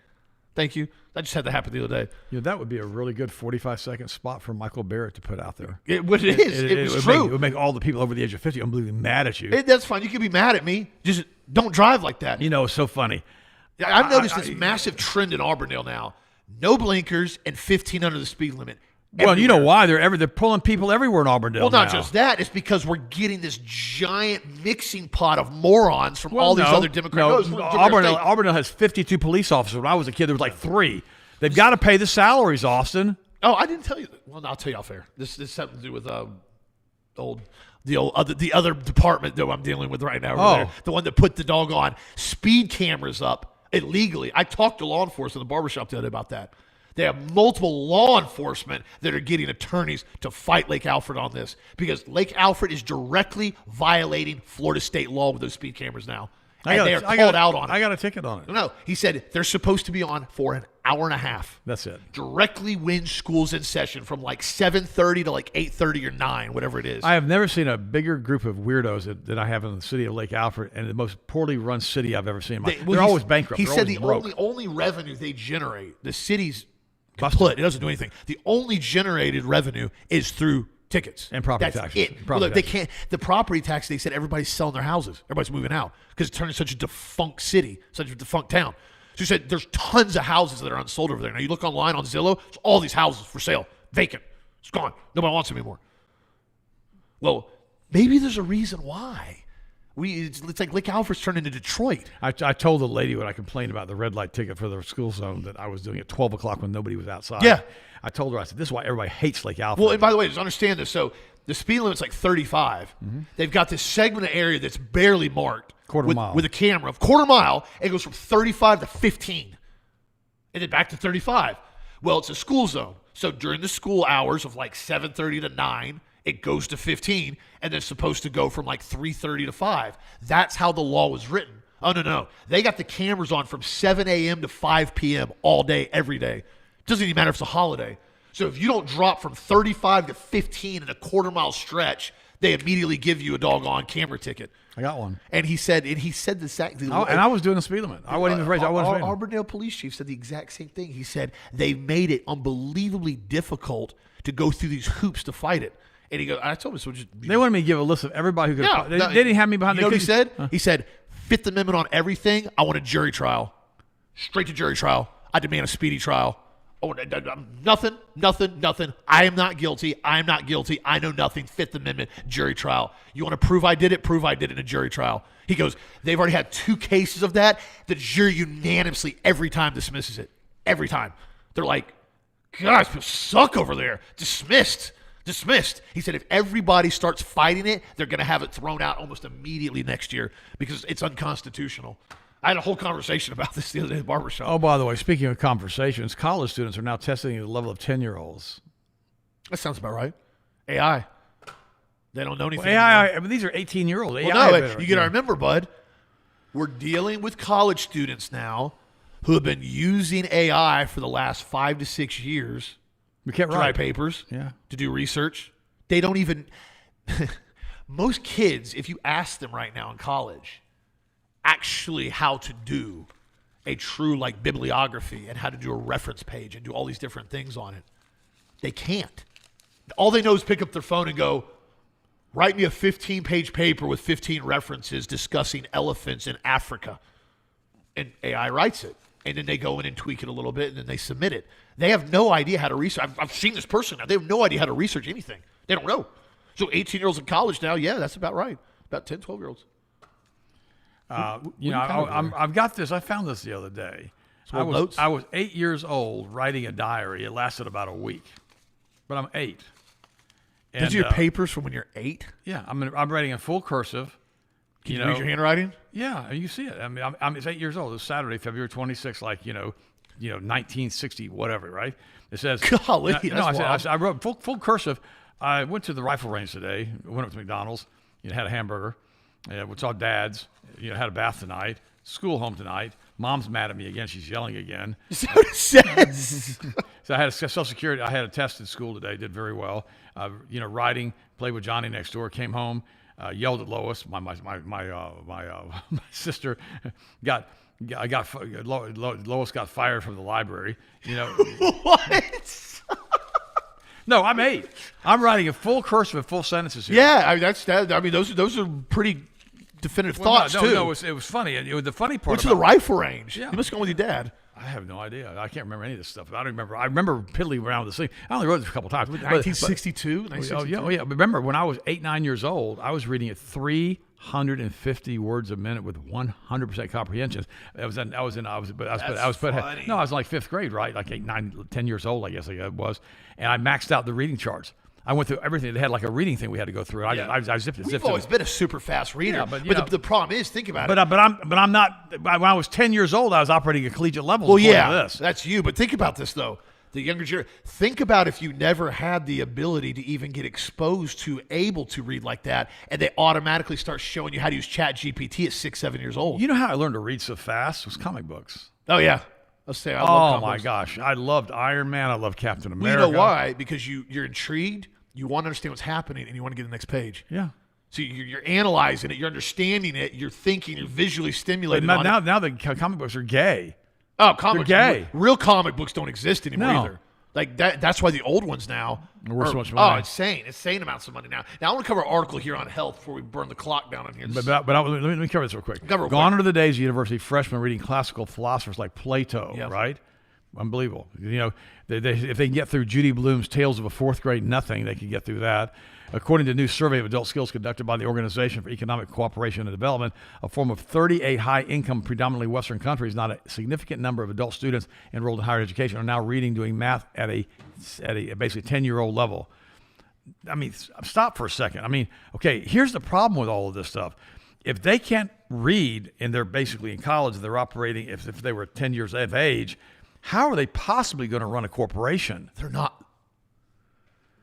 Thank you. That just had that happen the other day. That would be a really good 45-second spot for Michael Barrett to put out there. It was true. It would make all the people over the age of 50 unbelievably mad at you. That's fine. You can be mad at me. Just don't drive like that. It's so funny. I've noticed this massive trend in Auburndale now. No blinkers and 15 under the speed limit. Well, you know why? They're pulling people everywhere in Auburndale. Well, not just that. It's because we're getting this giant mixing pot of morons from all these other Democrats. Auburndale has 52 police officers. When I was a kid, there was like 3. They've got to pay the salaries, Austin. Oh, I didn't tell you that. Well, I'll tell you off air. This has something to do with the other department that I'm dealing with right now. Over there. The one that put the doggone speed cameras up illegally. I talked to law enforcement in the barbershop the other day about that. They have multiple law enforcement that are getting attorneys to fight Lake Alfred on this because Lake Alfred is directly violating Florida state law with those speed cameras now. And they are called out on it. I got a ticket on it. No, he said they're supposed to be on for an hour and a half. That's it. Directly when school's in session from like 7:30 to like 8:30 or 9, whatever it is. I have never seen a bigger group of weirdos than I have in the city of Lake Alfred, and the most poorly run city I've ever seen. They're always bankrupt. He said the broke. only revenue they generate, the city's kaput. It doesn't do anything. The only generated revenue is through tickets and property taxes. taxes. Look, they can't. The property tax. They said everybody's selling their houses. Everybody's moving out because it's turning such a defunct city, such a defunct town. So he said there's tons of houses that are unsold over there. Now you look online on Zillow, there's all these houses for sale, vacant. It's gone. Nobody wants them anymore. Well, maybe there's a reason why. It's like Lake Alfred's turned into Detroit. I told the lady when I complained about the red light ticket for the school zone that I was doing at 12 o'clock when nobody was outside. Yeah. I told her, I said, this is why everybody hates Lake Alfred. Well, and by the way, just understand this. So the speed limit's like 35. Mm-hmm. They've got this segment of area that's barely marked. Quarter mile. With a camera of quarter mile. And it goes from 35 to 15. And then back to 35. Well, it's a school zone. So during the school hours of like 7:30 to 9, it goes to 15, and then it's supposed to go from like 3:30 to 5. That's how the law was written. Oh, no. They got the cameras on from 7 a.m. to 5 p.m. all day, every day. It doesn't even matter if it's a holiday. So if you don't drop from 35 to 15 in a quarter-mile stretch, they immediately give you a doggone camera ticket. I got one. And he said the exact thing. And I was doing the speed limit. I wasn't even raised. Auburndale police chief said the exact same thing. He said they made it unbelievably difficult to go through these hoops to fight it. And he goes, I told him, so just. They wanted me to give a list of everybody who could. They didn't have me behind the. You know what he said? He said, Fifth Amendment on everything. I want a jury trial. Straight to jury trial. I demand a speedy trial. Oh, nothing. I am not guilty. I know nothing. Fifth Amendment, jury trial. You want to prove I did it? Prove I did it in a jury trial. He goes, they've already had 2 cases of that. The jury unanimously every time dismisses it. Every time. They're like, guys, people suck over there. Dismissed. He said if everybody starts fighting it, they're going to have it thrown out almost immediately next year because it's unconstitutional. I had a whole conversation about this the other day at the barbershop. Oh, by the way, speaking of conversations, college students are now testing the level of 10-year-olds. That sounds about right. AI. They don't know anything. Well, AI, I mean, these are 18-year-olds. Well, no, you got to remember, bud, we're dealing with college students now who have been using AI for the last 5 to 6 years. We can't write papers to do research. They don't even – most kids, if you ask them right now in college – actually how to do a true like bibliography and how to do a reference page and do all these different things on it. They can't. All they know is pick up their phone and go, write me a 15-page paper with 15 references discussing elephants in Africa. And AI writes it. And then they go in and tweak it a little bit and then they submit it. They have no idea how to research. I've seen this person now. They have no idea how to research anything. They don't know. So 18-year-olds in college now, yeah, that's about right. About 10, 12-year-olds. I've got this. I found this the other day. I was 8 years old writing a diary. It lasted about a week, but I'm 8. And, those are your papers from when you're 8? Yeah, I'm writing in full cursive. Can you read your handwriting? Yeah, you see it. I mean, it's 8 years old. It's Saturday, February 26th, like 1960, whatever, right? It says. Golly, I wrote full cursive. I went to the rifle range today. Went up to McDonald's. Had a hamburger. We saw Dad's. Had a bath tonight. School home tonight. Mom's mad at me again. She's yelling again. So it says. So I had a Social Security. I had a test in school today. Did very well. Riding. Played with Johnny next door. Came home. Yelled at Lois. My sister Lois got fired from the library. What? No, I'm 8. I'm writing a full cursive with full sentences here. Yeah, those are pretty definitive thoughts too. No, it was funny. And the funny part. Went to the rifle range. Yeah. You must go with your dad. I have no idea. I can't remember any of this stuff. I don't remember. I remember piddling around with this thing. I only wrote this a couple times. 1962? Oh, yeah. Remember, when I was 8, 9 years old, I was reading at 350 words a minute with 100% comprehension. I was in 5th grade, right? Like 8, 9, 10 years old, I guess I was. And I maxed out the reading charts. I went through everything. They had like a reading thing we had to go through. I zipped it. We've always been a super fast reader. Yeah, but the problem is, think about it. But I'm not. When I was 10 years old, I was operating at collegiate level. Well, yeah, that's you. But think about this though. The younger generation. Think about if you never had the ability to even get exposed to able to read like that, and they automatically start showing you how to use Chat GPT at 6, 7 years old. You know how I learned to read so fast? It was comic books. Oh yeah. I love comic books. My gosh, I loved Iron Man. I loved Captain America. Well, you know why? Because you're intrigued. You want to understand what's happening, and you want to get to the next page. Yeah. So you're analyzing it, you're understanding it, you're thinking, you're visually stimulated. But now the comic books are gay. Oh, they're gay. Real comic books don't exist anymore either. Like that's why the old ones now are worth so much money. Oh, insane amounts of money now. Now I want to cover an article here on health before we burn the clock down on here. Let me cover this real quick. Gone are the days of university freshmen reading classical philosophers like Plato, right? Unbelievable. You know, if they can get through Judy Blume's Tales of a Fourth Grade Nothing, they can get through that. According to a new survey of adult skills conducted by the Organization for Economic Cooperation and Development, a form of 38 high-income, predominantly Western countries, not a significant number of adult students enrolled in higher education are now reading, doing math at a basically 10-year-old level. I mean, stop for a second. I mean, okay, here's the problem with all of this stuff. If they can't read and they're basically in college, they're operating, if they were 10 years of age, how are they possibly going to run a corporation? They're not.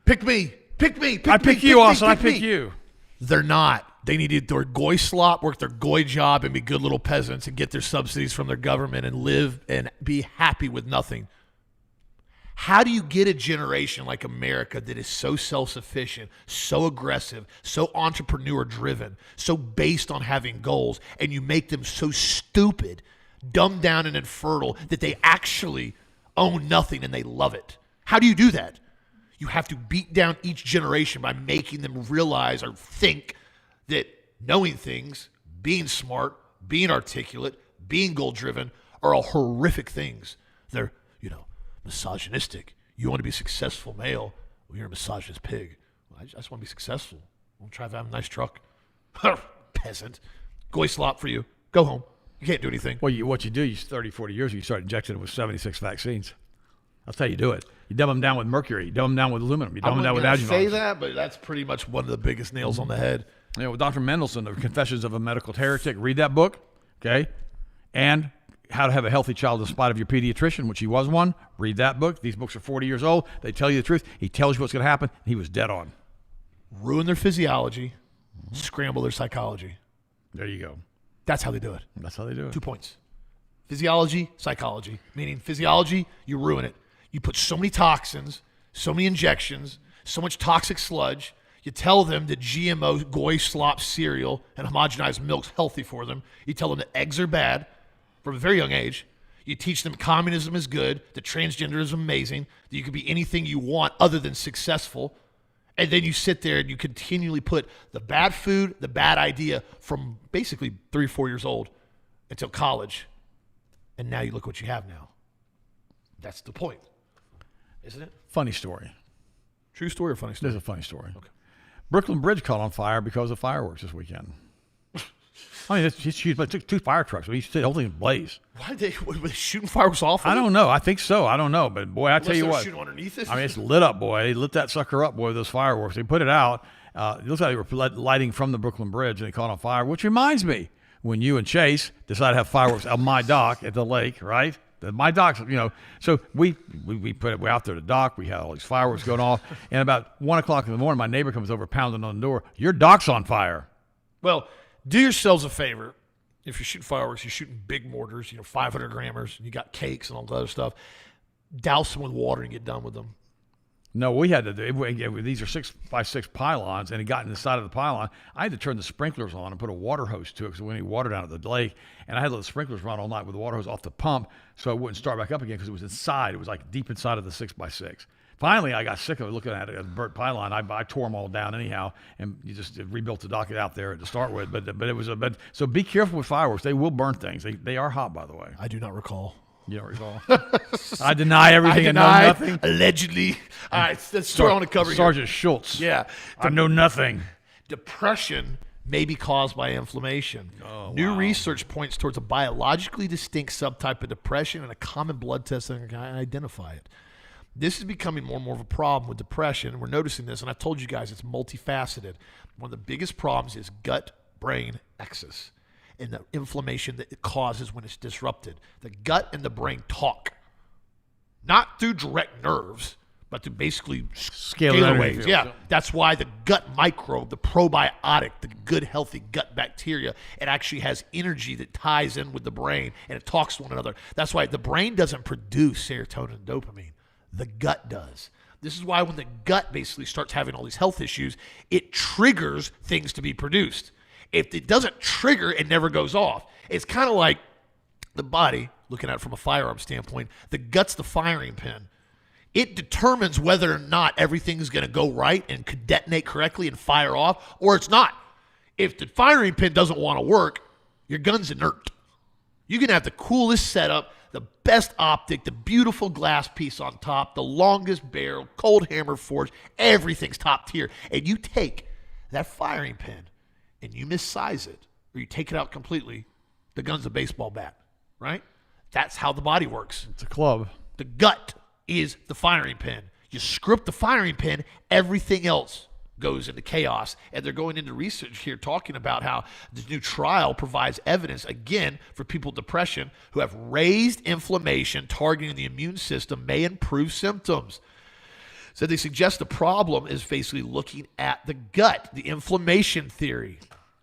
Pick me. I pick you, Austin. I pick you. They're not. They need to do their goy slop, work their goy job, and be good little peasants and get their subsidies from their government and live and be happy with nothing. How do you get a generation like America that is so self-sufficient, so aggressive, so entrepreneur-driven, so based on having goals, and you make them so stupid, dumbed down and infertile that they actually own nothing and they love it? How do you do that? You have to beat down each generation by making them realize or think that knowing things, being smart, being articulate, being goal-driven are all horrific things. They're, misogynistic. You want to be a successful male? Well, you're a misogynist pig. Well, I just want to be successful. I want to try to have a nice truck. Peasant. Goy slop for you. Go home. You can't do anything. Well, what you do, 30, 40 years, you start injecting it with 76 vaccines. That's how you do it. You dumb them down with mercury. You dumb them down with aluminum. You dumb them down with adjuvants. I say that, but that's pretty much one of the biggest nails on the head. With Dr. Mendelsohn, The Confessions of a Medical Heretic, read that book, okay? And How to Have a Healthy Child in Spite of Your Pediatrician, which he was one. Read that book. These books are 40 years old. They tell you the truth. He tells you what's going to happen. He was dead on. Ruin their physiology, scramble their psychology. There you go. That's how they do it. That's how they do it. 2 points. Physiology, psychology. Meaning physiology, you ruin it. You put so many toxins, so many injections, so much toxic sludge. You tell them that GMO goy slop cereal and homogenized milk's healthy for them. You tell them that eggs are bad from a very young age. You teach them communism is good, that transgender is amazing, that you can be anything you want other than successful. And then you sit there and you continually put the bad food, the bad idea from basically 3 or 4 years old until college. And now you look what you have now. That's the point. Isn't it? Funny story. True story or funny story? This is a funny story. Okay. Brooklyn Bridge caught on fire because of fireworks this weekend. I mean, it took 2 fire trucks. The whole thing blaze. Why were they shooting fireworks off? I don't know. I think so. I don't know. But boy, I tell you what. Shooting underneath it? I mean, it's lit up, boy. They lit that sucker up, boy, with those fireworks. They put it out. It looks like they were lighting from the Brooklyn Bridge and it caught on fire, which reminds me, when you and Chase decided to have fireworks on my dock at the lake, right? My dock's, so we put it out there to dock. We had all these fireworks going off. And about 1 o'clock in the morning, my neighbor comes over pounding on the door. Your dock's on fire. Well, do yourselves a favor. If you're shooting fireworks, you're shooting big mortars, 500 grammars, and you got cakes and all that other stuff. Douse them with water and get done with them. No, we had to do these are 6x6 pylons, and it got in the side of the pylon. I had to turn the sprinklers on and put a water hose to it because we need water down at the lake. And I had to let the sprinklers run all night with the water hose off the pump so it wouldn't start back up again because it was inside. It was like deep inside of the 6x6. Finally, I got sick of looking at it as a burnt pylon. I tore them all down anyhow, and you just rebuilt the dock out there to start with. But it was so be careful with fireworks. They will burn things. They are hot, by the way. I do not recall. You don't recall. I deny everything and know nothing. Allegedly. All right, that's the story I want to cover Sergeant Schultz. Yeah. I know nothing. Depression may be caused by inflammation. New research points towards a biologically distinct subtype of depression, and a common blood test that can identify it. This is becoming more and more of a problem with depression, and we're noticing this, and I've told you guys it's multifaceted. One of the biggest problems is gut-brain axis and the inflammation that it causes when it's disrupted. The gut and the brain talk, not through direct nerves, but through basically scalar waves. Yeah, that's why the gut microbe, the probiotic, the good healthy gut bacteria, it actually has energy that ties in with the brain and it talks to one another. That's why the brain doesn't produce serotonin and dopamine. The gut does. This is why when the gut basically starts having all these health issues, it triggers things to be produced. If it doesn't trigger, it never goes off. It's kind of like the body, looking at it from a firearm standpoint, the gut's the firing pin. It determines whether or not everything's going to go right and could detonate correctly and fire off, or it's not. If the firing pin doesn't want to work, your gun's inert. You can have the coolest setup, the best optic, the beautiful glass piece on top, the longest barrel, cold hammer forged, everything's top tier. And you take that firing pin and you missize it, or you take it out completely, the gun's a baseball bat, right? That's how the body works. It's a club. The gut is the firing pin. You screw up the firing pin, everything else goes into chaos. And they're going into research here talking about how this new trial provides evidence, again, for people with depression who have raised inflammation targeting the immune system may improve symptoms. So they suggest the problem is basically looking at the gut, the inflammation theory.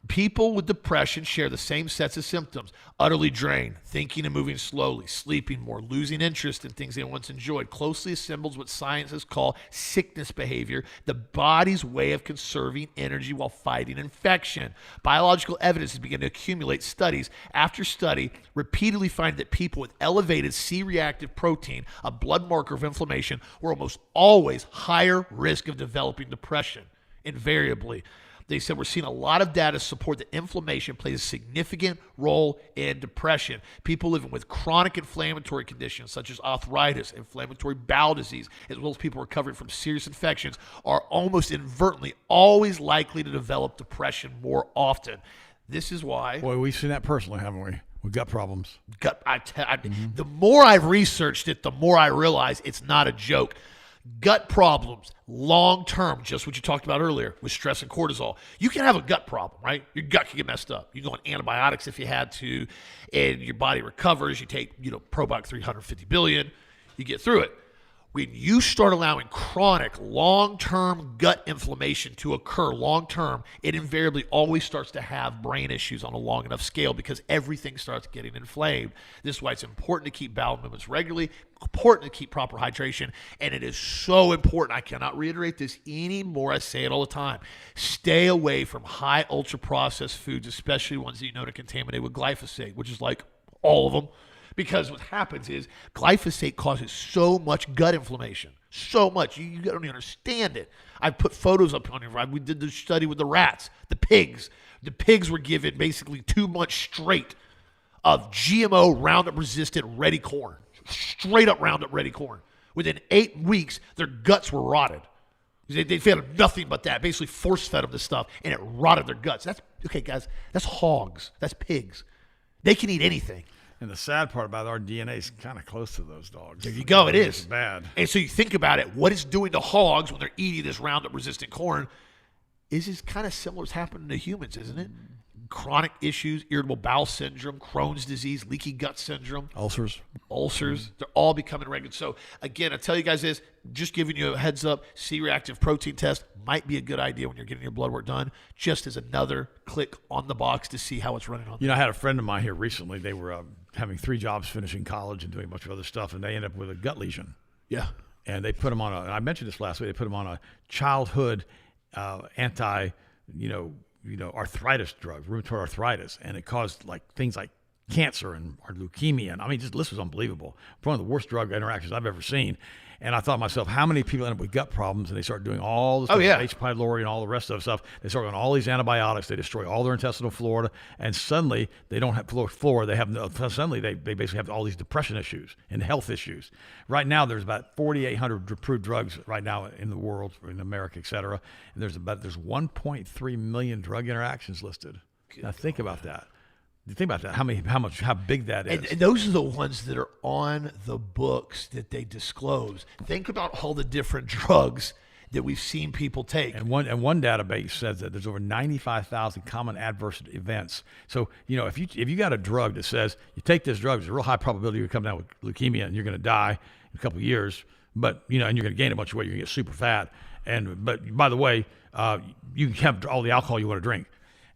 People with depression share the same sets of symptoms: utterly drained, thinking and moving slowly, sleeping more, losing interest in things they once enjoyed. Closely assembles what scientists call sickness behavior, the body's way of conserving energy while fighting infection. Biological evidence is beginning to accumulate. Studies after study repeatedly find that people with elevated C-reactive protein, a blood marker of inflammation, were almost always higher risk of developing depression, invariably. They said we're seeing a lot of data support that inflammation plays a significant role in depression. People living with chronic inflammatory conditions such as arthritis, inflammatory bowel disease, as well as people recovering from serious infections, are almost inadvertently always likely to develop depression more often. This is why... Boy, we've seen that personally, haven't we? With gut problems. The more I've researched it, the more I realize it's not a joke. Gut problems, long-term, just what you talked about earlier with stress and cortisol. You can have a gut problem, right? Your gut can get messed up. You go on antibiotics if you had to, and your body recovers. You take, probiotic 350 billion. You get through it. When you start allowing chronic, long-term gut inflammation to occur long-term, it invariably always starts to have brain issues on a long enough scale because everything starts getting inflamed. This is why it's important to keep bowel movements regularly, important to keep proper hydration, and it is so important. I cannot reiterate this anymore. I say it all the time. Stay away from high ultra-processed foods, especially ones that you know are contaminated with glyphosate, which is like all of them. Because what happens is glyphosate causes so much gut inflammation, so much. You don't even understand it. I put photos up on here. We did the study with the rats, the pigs. The pigs were given basically 2 months straight of GMO Roundup resistant ready corn, straight up Roundup ready corn. Within 8 weeks, their guts were rotted. They fed nothing but that, basically force fed them this stuff, and it rotted their guts. Okay, guys, that's hogs. That's pigs. They can eat anything. And the sad part about our DNA is kind of close to those dogs. There you go. It is. It's bad. And so you think about it, what it's doing to hogs when they're eating this Roundup-resistant corn is kind of similar to what's happening to humans, isn't it? Chronic issues, irritable bowel syndrome, Crohn's disease, leaky gut syndrome. Ulcers. They're all becoming regular. So, again, I tell you guys this, just giving you a heads up, C-reactive protein test might be a good idea when you're getting your blood work done, just as another click on the box to see how it's running on. I had a friend of mine here recently. They were having 3 jobs, finishing college and doing a bunch of other stuff, and they ended up with a gut lesion. Yeah. And they put them on and I mentioned this last week, they put them on a childhood arthritis drug, rheumatoid arthritis, and it caused things like cancer and or leukemia. And I mean, just the list was unbelievable. One of the worst drug interactions I've ever seen. And I thought to myself, how many people end up with gut problems and they start doing all this H. pylori and all the rest of stuff. They start on all these antibiotics. They destroy all their intestinal flora. And suddenly they don't have flora. They have suddenly they basically have all these depression issues and health issues. Right now, there's about 4,800 approved drugs right now in the world, in America, et cetera. And there's 1.3 million drug interactions listed. Now think about that. Think about that. How big that is. And those are the ones that are on the books that they disclose. Think about all the different drugs that we've seen people take. And one database says that there's over 95,000 common adverse events. So, if you got a drug that says you take this drug, there's a real high probability you're coming down with leukemia and you're going to die in a couple of years, but and you're going to gain a bunch of weight, you're going to get super fat. But by the way, you can have all the alcohol you want to drink.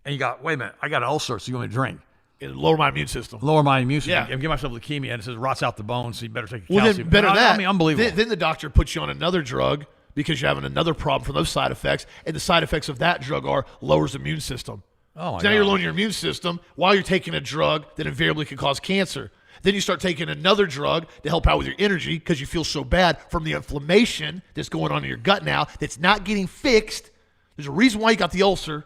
And you got, wait a minute, I got an ulcer, so you want me to drink. It'll lower my immune system. Yeah. And give myself leukemia, and it says rots out the bones, so you better take a calcium. Then better that. I mean, unbelievable. Then the doctor puts you on another drug because you're having another problem from those side effects, and the side effects of that drug are lowers the immune system. Oh, so now you're lowering your immune system while you're taking a drug that invariably can cause cancer. Then you start taking another drug to help out with your energy because you feel so bad from the inflammation that's going on in your gut now that's not getting fixed. There's a reason why you got the ulcer.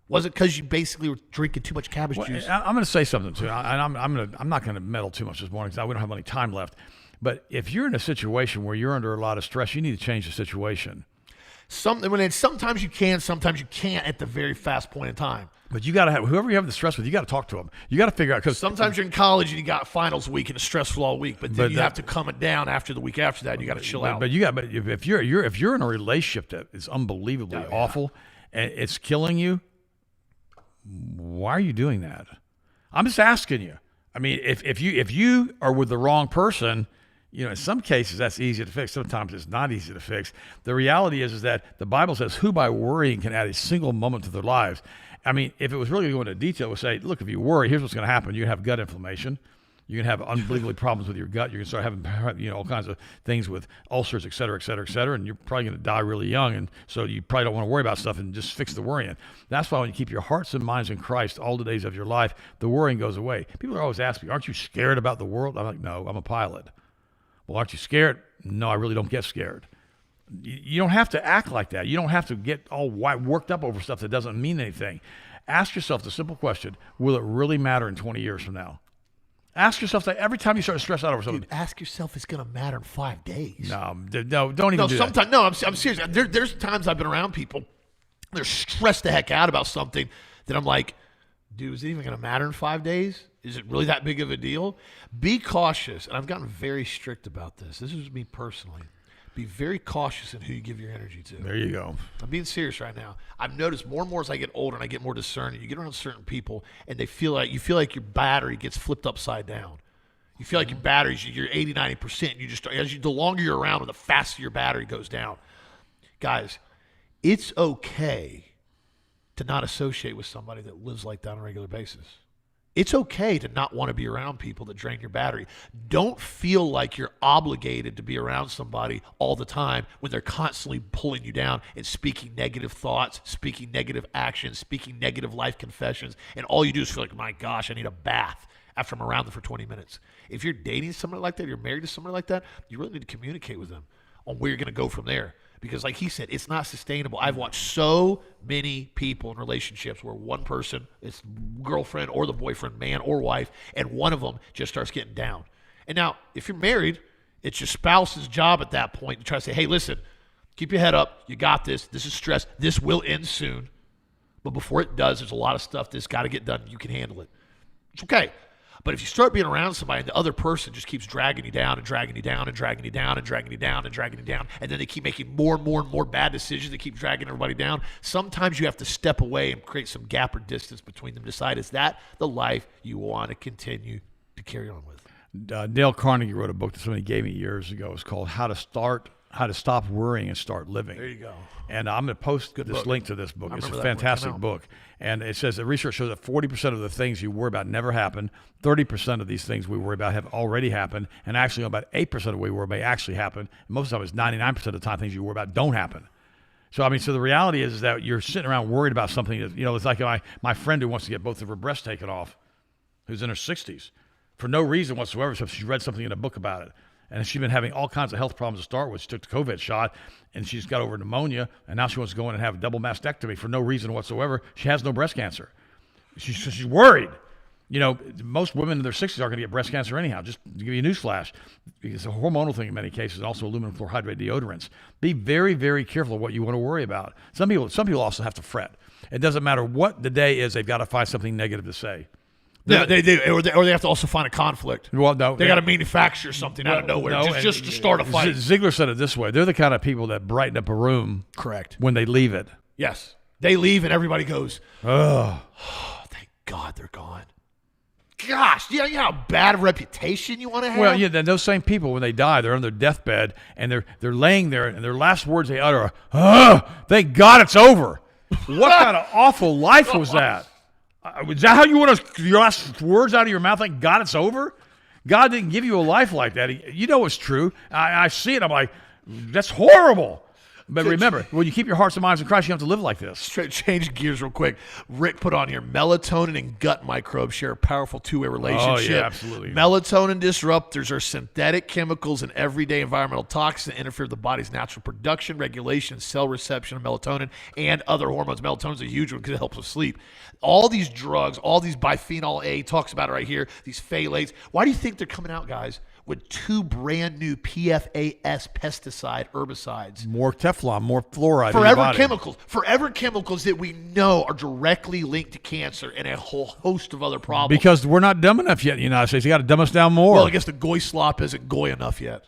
Was it because you basically were drinking too much cabbage juice? I'm going to say something too, and I'm not going to meddle too much this morning because we don't have any time left. But if you're in a situation where you're under a lot of stress, you need to change the situation. Sometimes you can, sometimes you can't at the very fast point in time. But you got to have whoever you have the stress with. You got to talk to them. You got to figure out because sometimes you're in college and you got finals week and it's stressful all week. But then you have to calm it down after the week after that. And you got to chill out. But if you're in a relationship that is unbelievably awful and it's killing you. Why are you doing that? I'm just asking you. I mean, if you are with the wrong person, in some cases that's easy to fix. Sometimes it's not easy to fix. The reality is that the Bible says, "Who by worrying can add a single moment to their lives." I mean, if it was really going into detail, it would say, "Look, if you worry, here's what's going to happen. You can have gut inflammation. You can have unbelievable problems with your gut. You can start having, all kinds of things with ulcers, et cetera, et cetera, et cetera. And you're probably going to die really young. And so you probably don't want to worry about stuff and just fix the worrying. That's why when you keep your hearts and minds in Christ all the days of your life, the worrying goes away. People are always asking me, aren't you scared about the world? I'm like, no, I'm a pilot. Well, aren't you scared? No, I really don't get scared. You don't have to act like that. You don't have to get all worked up over stuff that doesn't mean anything. Ask yourself the simple question, will it really matter in 20 years from now? Ask yourself that every time you start to stress out over something. Dude, ask yourself it's going to matter in 5 days. No, don't even do that. No, I'm serious. There's times I've been around people, they're stressed the heck out about something that I'm like, dude, is it even going to matter in 5 days? Is it really that big of a deal? Be cautious. And I've gotten very strict about this. This is me personally. Be very cautious in who you give your energy to. There you go. I'm being serious right now. I've noticed more and more as I get older and I get more discerning. You get around certain people and you feel like your battery gets flipped upside down. You feel like your batteries, you're 80, 90%. The longer you're around, the faster your battery goes down. Guys, it's okay to not associate with somebody that lives like that on a regular basis. It's okay to not want to be around people that drain your battery. Don't feel like you're obligated to be around somebody all the time when they're constantly pulling you down and speaking negative thoughts, speaking negative actions, speaking negative life confessions, and all you do is feel like, my gosh, I need a bath after I'm around them for 20 minutes. If you're dating somebody like that, you're married to somebody like that, you really need to communicate with them on where you're going to go from there. Because like he said, it's not sustainable. I've watched so many people in relationships where one person, it's girlfriend or the boyfriend, man or wife, and one of them just starts getting down. And now, if you're married, it's your spouse's job at that point to try to say, hey, listen, keep your head up. You got this. This is stress. This will end soon. But before it does, there's a lot of stuff that's got to get done. You can handle it. It's okay. But if you start being around somebody and the other person just keeps dragging you down and dragging you down and dragging you down and dragging you down and dragging you down, and then they keep making more and more and more bad decisions, they keep dragging everybody down, sometimes you have to step away and create some gap or distance between them. Decide, is that the life you want to continue to carry on with? Dale Carnegie wrote a book that somebody gave me years ago. It's called How to Stop Worrying and Start Living. There you go. And I'm going to post link to this book. It's a fantastic book. And it says that research shows that 40% of the things you worry about never happen. 30% of these things we worry about have already happened. And actually about 8% of what we worry about actually happen. And most of the time, it's 99% of the time things you worry about don't happen. So, so the reality is that you're sitting around worried about something that, it's like my friend who wants to get both of her breasts taken off. who's in her 60s for no reason whatsoever. So she read something in a book about it. And she's been having all kinds of health problems to start with. She took the COVID shot, and she's got over pneumonia, and now she wants to go in and have a double mastectomy for no reason whatsoever. She has no breast cancer. She's worried. You know, most women in their 60s are going to get breast cancer anyhow. Just to give you a news flash, it's a hormonal thing in many cases, and also aluminum chlorhydrate deodorants. Be very, very careful of what you want to worry about. Some people also have to fret. It doesn't matter what the day is; they've got to find something negative to say. Yeah, they do, or they have to also find a conflict. Well, no, they got to manufacture something out of nowhere just to start a fight. Ziegler said it this way: they're the kind of people that brighten up a room. Correct. When they leave it. Yes, they leave and everybody goes, "Oh, thank God they're gone." Gosh, you know how bad a reputation you want to have? Well, yeah, then those same people, when they die, they're on their deathbed, and they're laying there, and their last words they utter are, "Oh, thank God it's over." What kind of awful life was that? Is that how you want your last words out of your mouth? Thank God it's over? God didn't give you a life like that. You know it's true. I see it. I'm like, that's horrible. But remember, when you keep your hearts and minds in Christ, you have to live like this. Change gears real quick. Rick put on here, melatonin and gut microbes share a powerful two-way relationship. Oh, yeah, absolutely. Melatonin disruptors are synthetic chemicals and everyday environmental toxins that interfere with the body's natural production, regulation, cell reception of melatonin, and other hormones. Melatonin is a huge one because it helps with sleep. All these drugs, all these bisphenol A, talks about it right here, these phthalates. Why do you think they're coming out, guys, with 2 brand new PFAS pesticide herbicides? More Teflon, more fluoride. Forever chemicals that we know are directly linked to cancer and a whole host of other problems. Because we're not dumb enough yet in the United States. You got to dumb us down more. Well, I guess the goy slop isn't goy enough yet.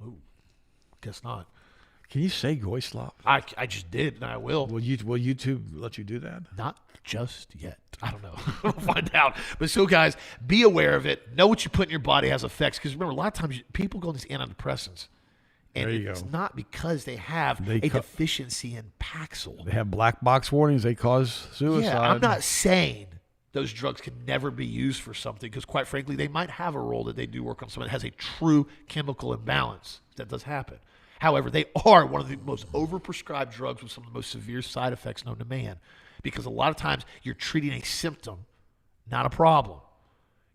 Ooh, guess not. Can you say goy slop? I just did, and I will. Will YouTube let you do that? Not just yet. I don't know. We'll find out. But so, guys, be aware of it. Know what you put in your body has effects. Because remember, a lot of times people go on these antidepressants. And it's not because they have a deficiency in Paxil. They have black box warnings. They cause suicide. Yeah, I'm not saying those drugs can never be used for something. Because quite frankly, they might have a role that they do work on someone that has a true chemical imbalance. That does happen. However, they are one of the most overprescribed drugs with some of the most severe side effects known to man. Because a lot of times you're treating a symptom, not a problem.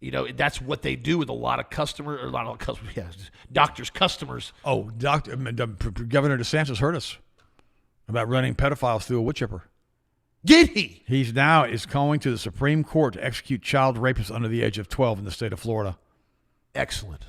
You know, that's what they do with a lot of doctors, customers. Oh, Governor DeSantis heard us about running pedophiles through a wood chipper. Did he? He's now going to the Supreme Court to execute child rapists under the age of 12 in the state of Florida. Excellent.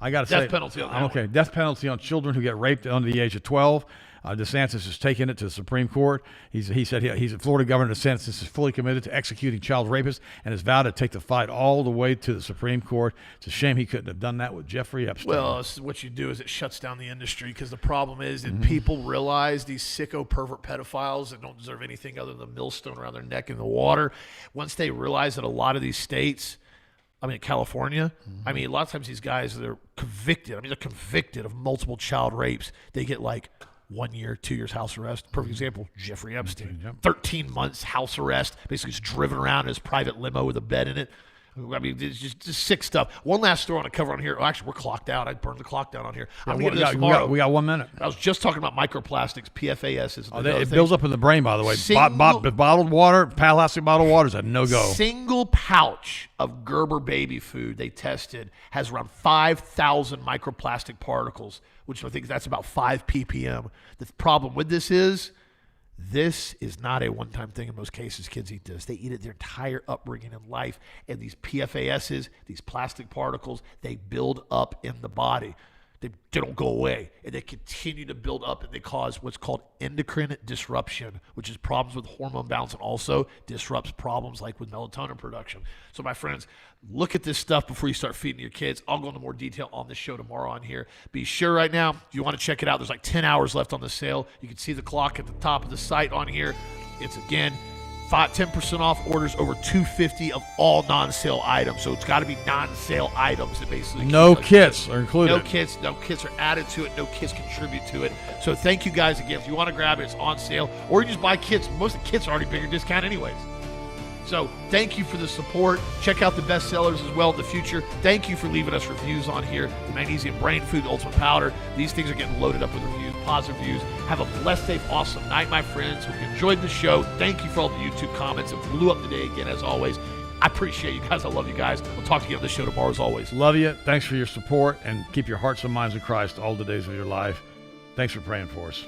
I got to say, death penalty on that okay, one. Death penalty on children who get raped under the age of 12. DeSantis has taken it to the Supreme Court. He said he's a Florida Governor. DeSantis is fully committed to executing child rapists and has vowed to take the fight all the way to the Supreme Court. It's a shame he couldn't have done that with Jeffrey Epstein. Well, what you do is it shuts down the industry because the problem is that people realize these sicko pervert pedophiles that don't deserve anything other than the millstone around their neck in the water. Once they realize that a lot of these states, California, a lot of times these guys, they're convicted of multiple child rapes. They get 1 year, 2 years house arrest. Perfect example, Jeffrey Epstein. Yep. 13 months house arrest. Basically, he's driven around in his private limo with a bed in it. It's just sick stuff. One last story I want to cover on here. Oh, actually, we're clocked out. I burned the clock down on here. I'm going to get this tomorrow. We got 1 minute. I was just talking about microplastics, PFAS. It builds up in the brain, by the way. Bottled water, plastic bottled water is a no-go. Single pouch of Gerber baby food they tested has around 5,000 microplastic particles, which I think that's about 5 ppm. The problem with this is not a one-time thing in most cases. Kids eat this. They eat it their entire upbringing and life. And these PFASs, these plastic particles, they build up in the body. They don't go away. And they continue to build up, and they cause what's called endocrine disruption, which is problems with hormone balance and also disrupts problems like with melatonin production. So, my friends, look at this stuff before you start feeding your kids. I'll go into more detail on this show tomorrow on here. Be sure right now, if you want to check it out, there's 10 hours left on the sale. You can see the clock at the top of the site on here. It's, again, 10% off orders over $250 of all non-sale items. So it's got to be non-sale items that basically no kits are included. No kits are added to it. No kits contribute to it. So thank you guys again. If you want to grab it, it's on sale, or you just buy kits. Most of the kits are already bigger discount anyways. So thank you for the support. Check out the best sellers as well in the future. Thank you for leaving us reviews on here. The Magnesium Brain Food, the Ultimate Powder. These things are getting loaded up with reviews, positive reviews. Have a blessed, safe, awesome night, my friends. Hope you enjoyed the show. Thank you for all the YouTube comments. It blew up today again, as always. I appreciate you guys. I love you guys. We'll talk to you on the show tomorrow as always. Love you. Thanks for your support, and keep your hearts and minds in Christ all the days of your life. Thanks for praying for us.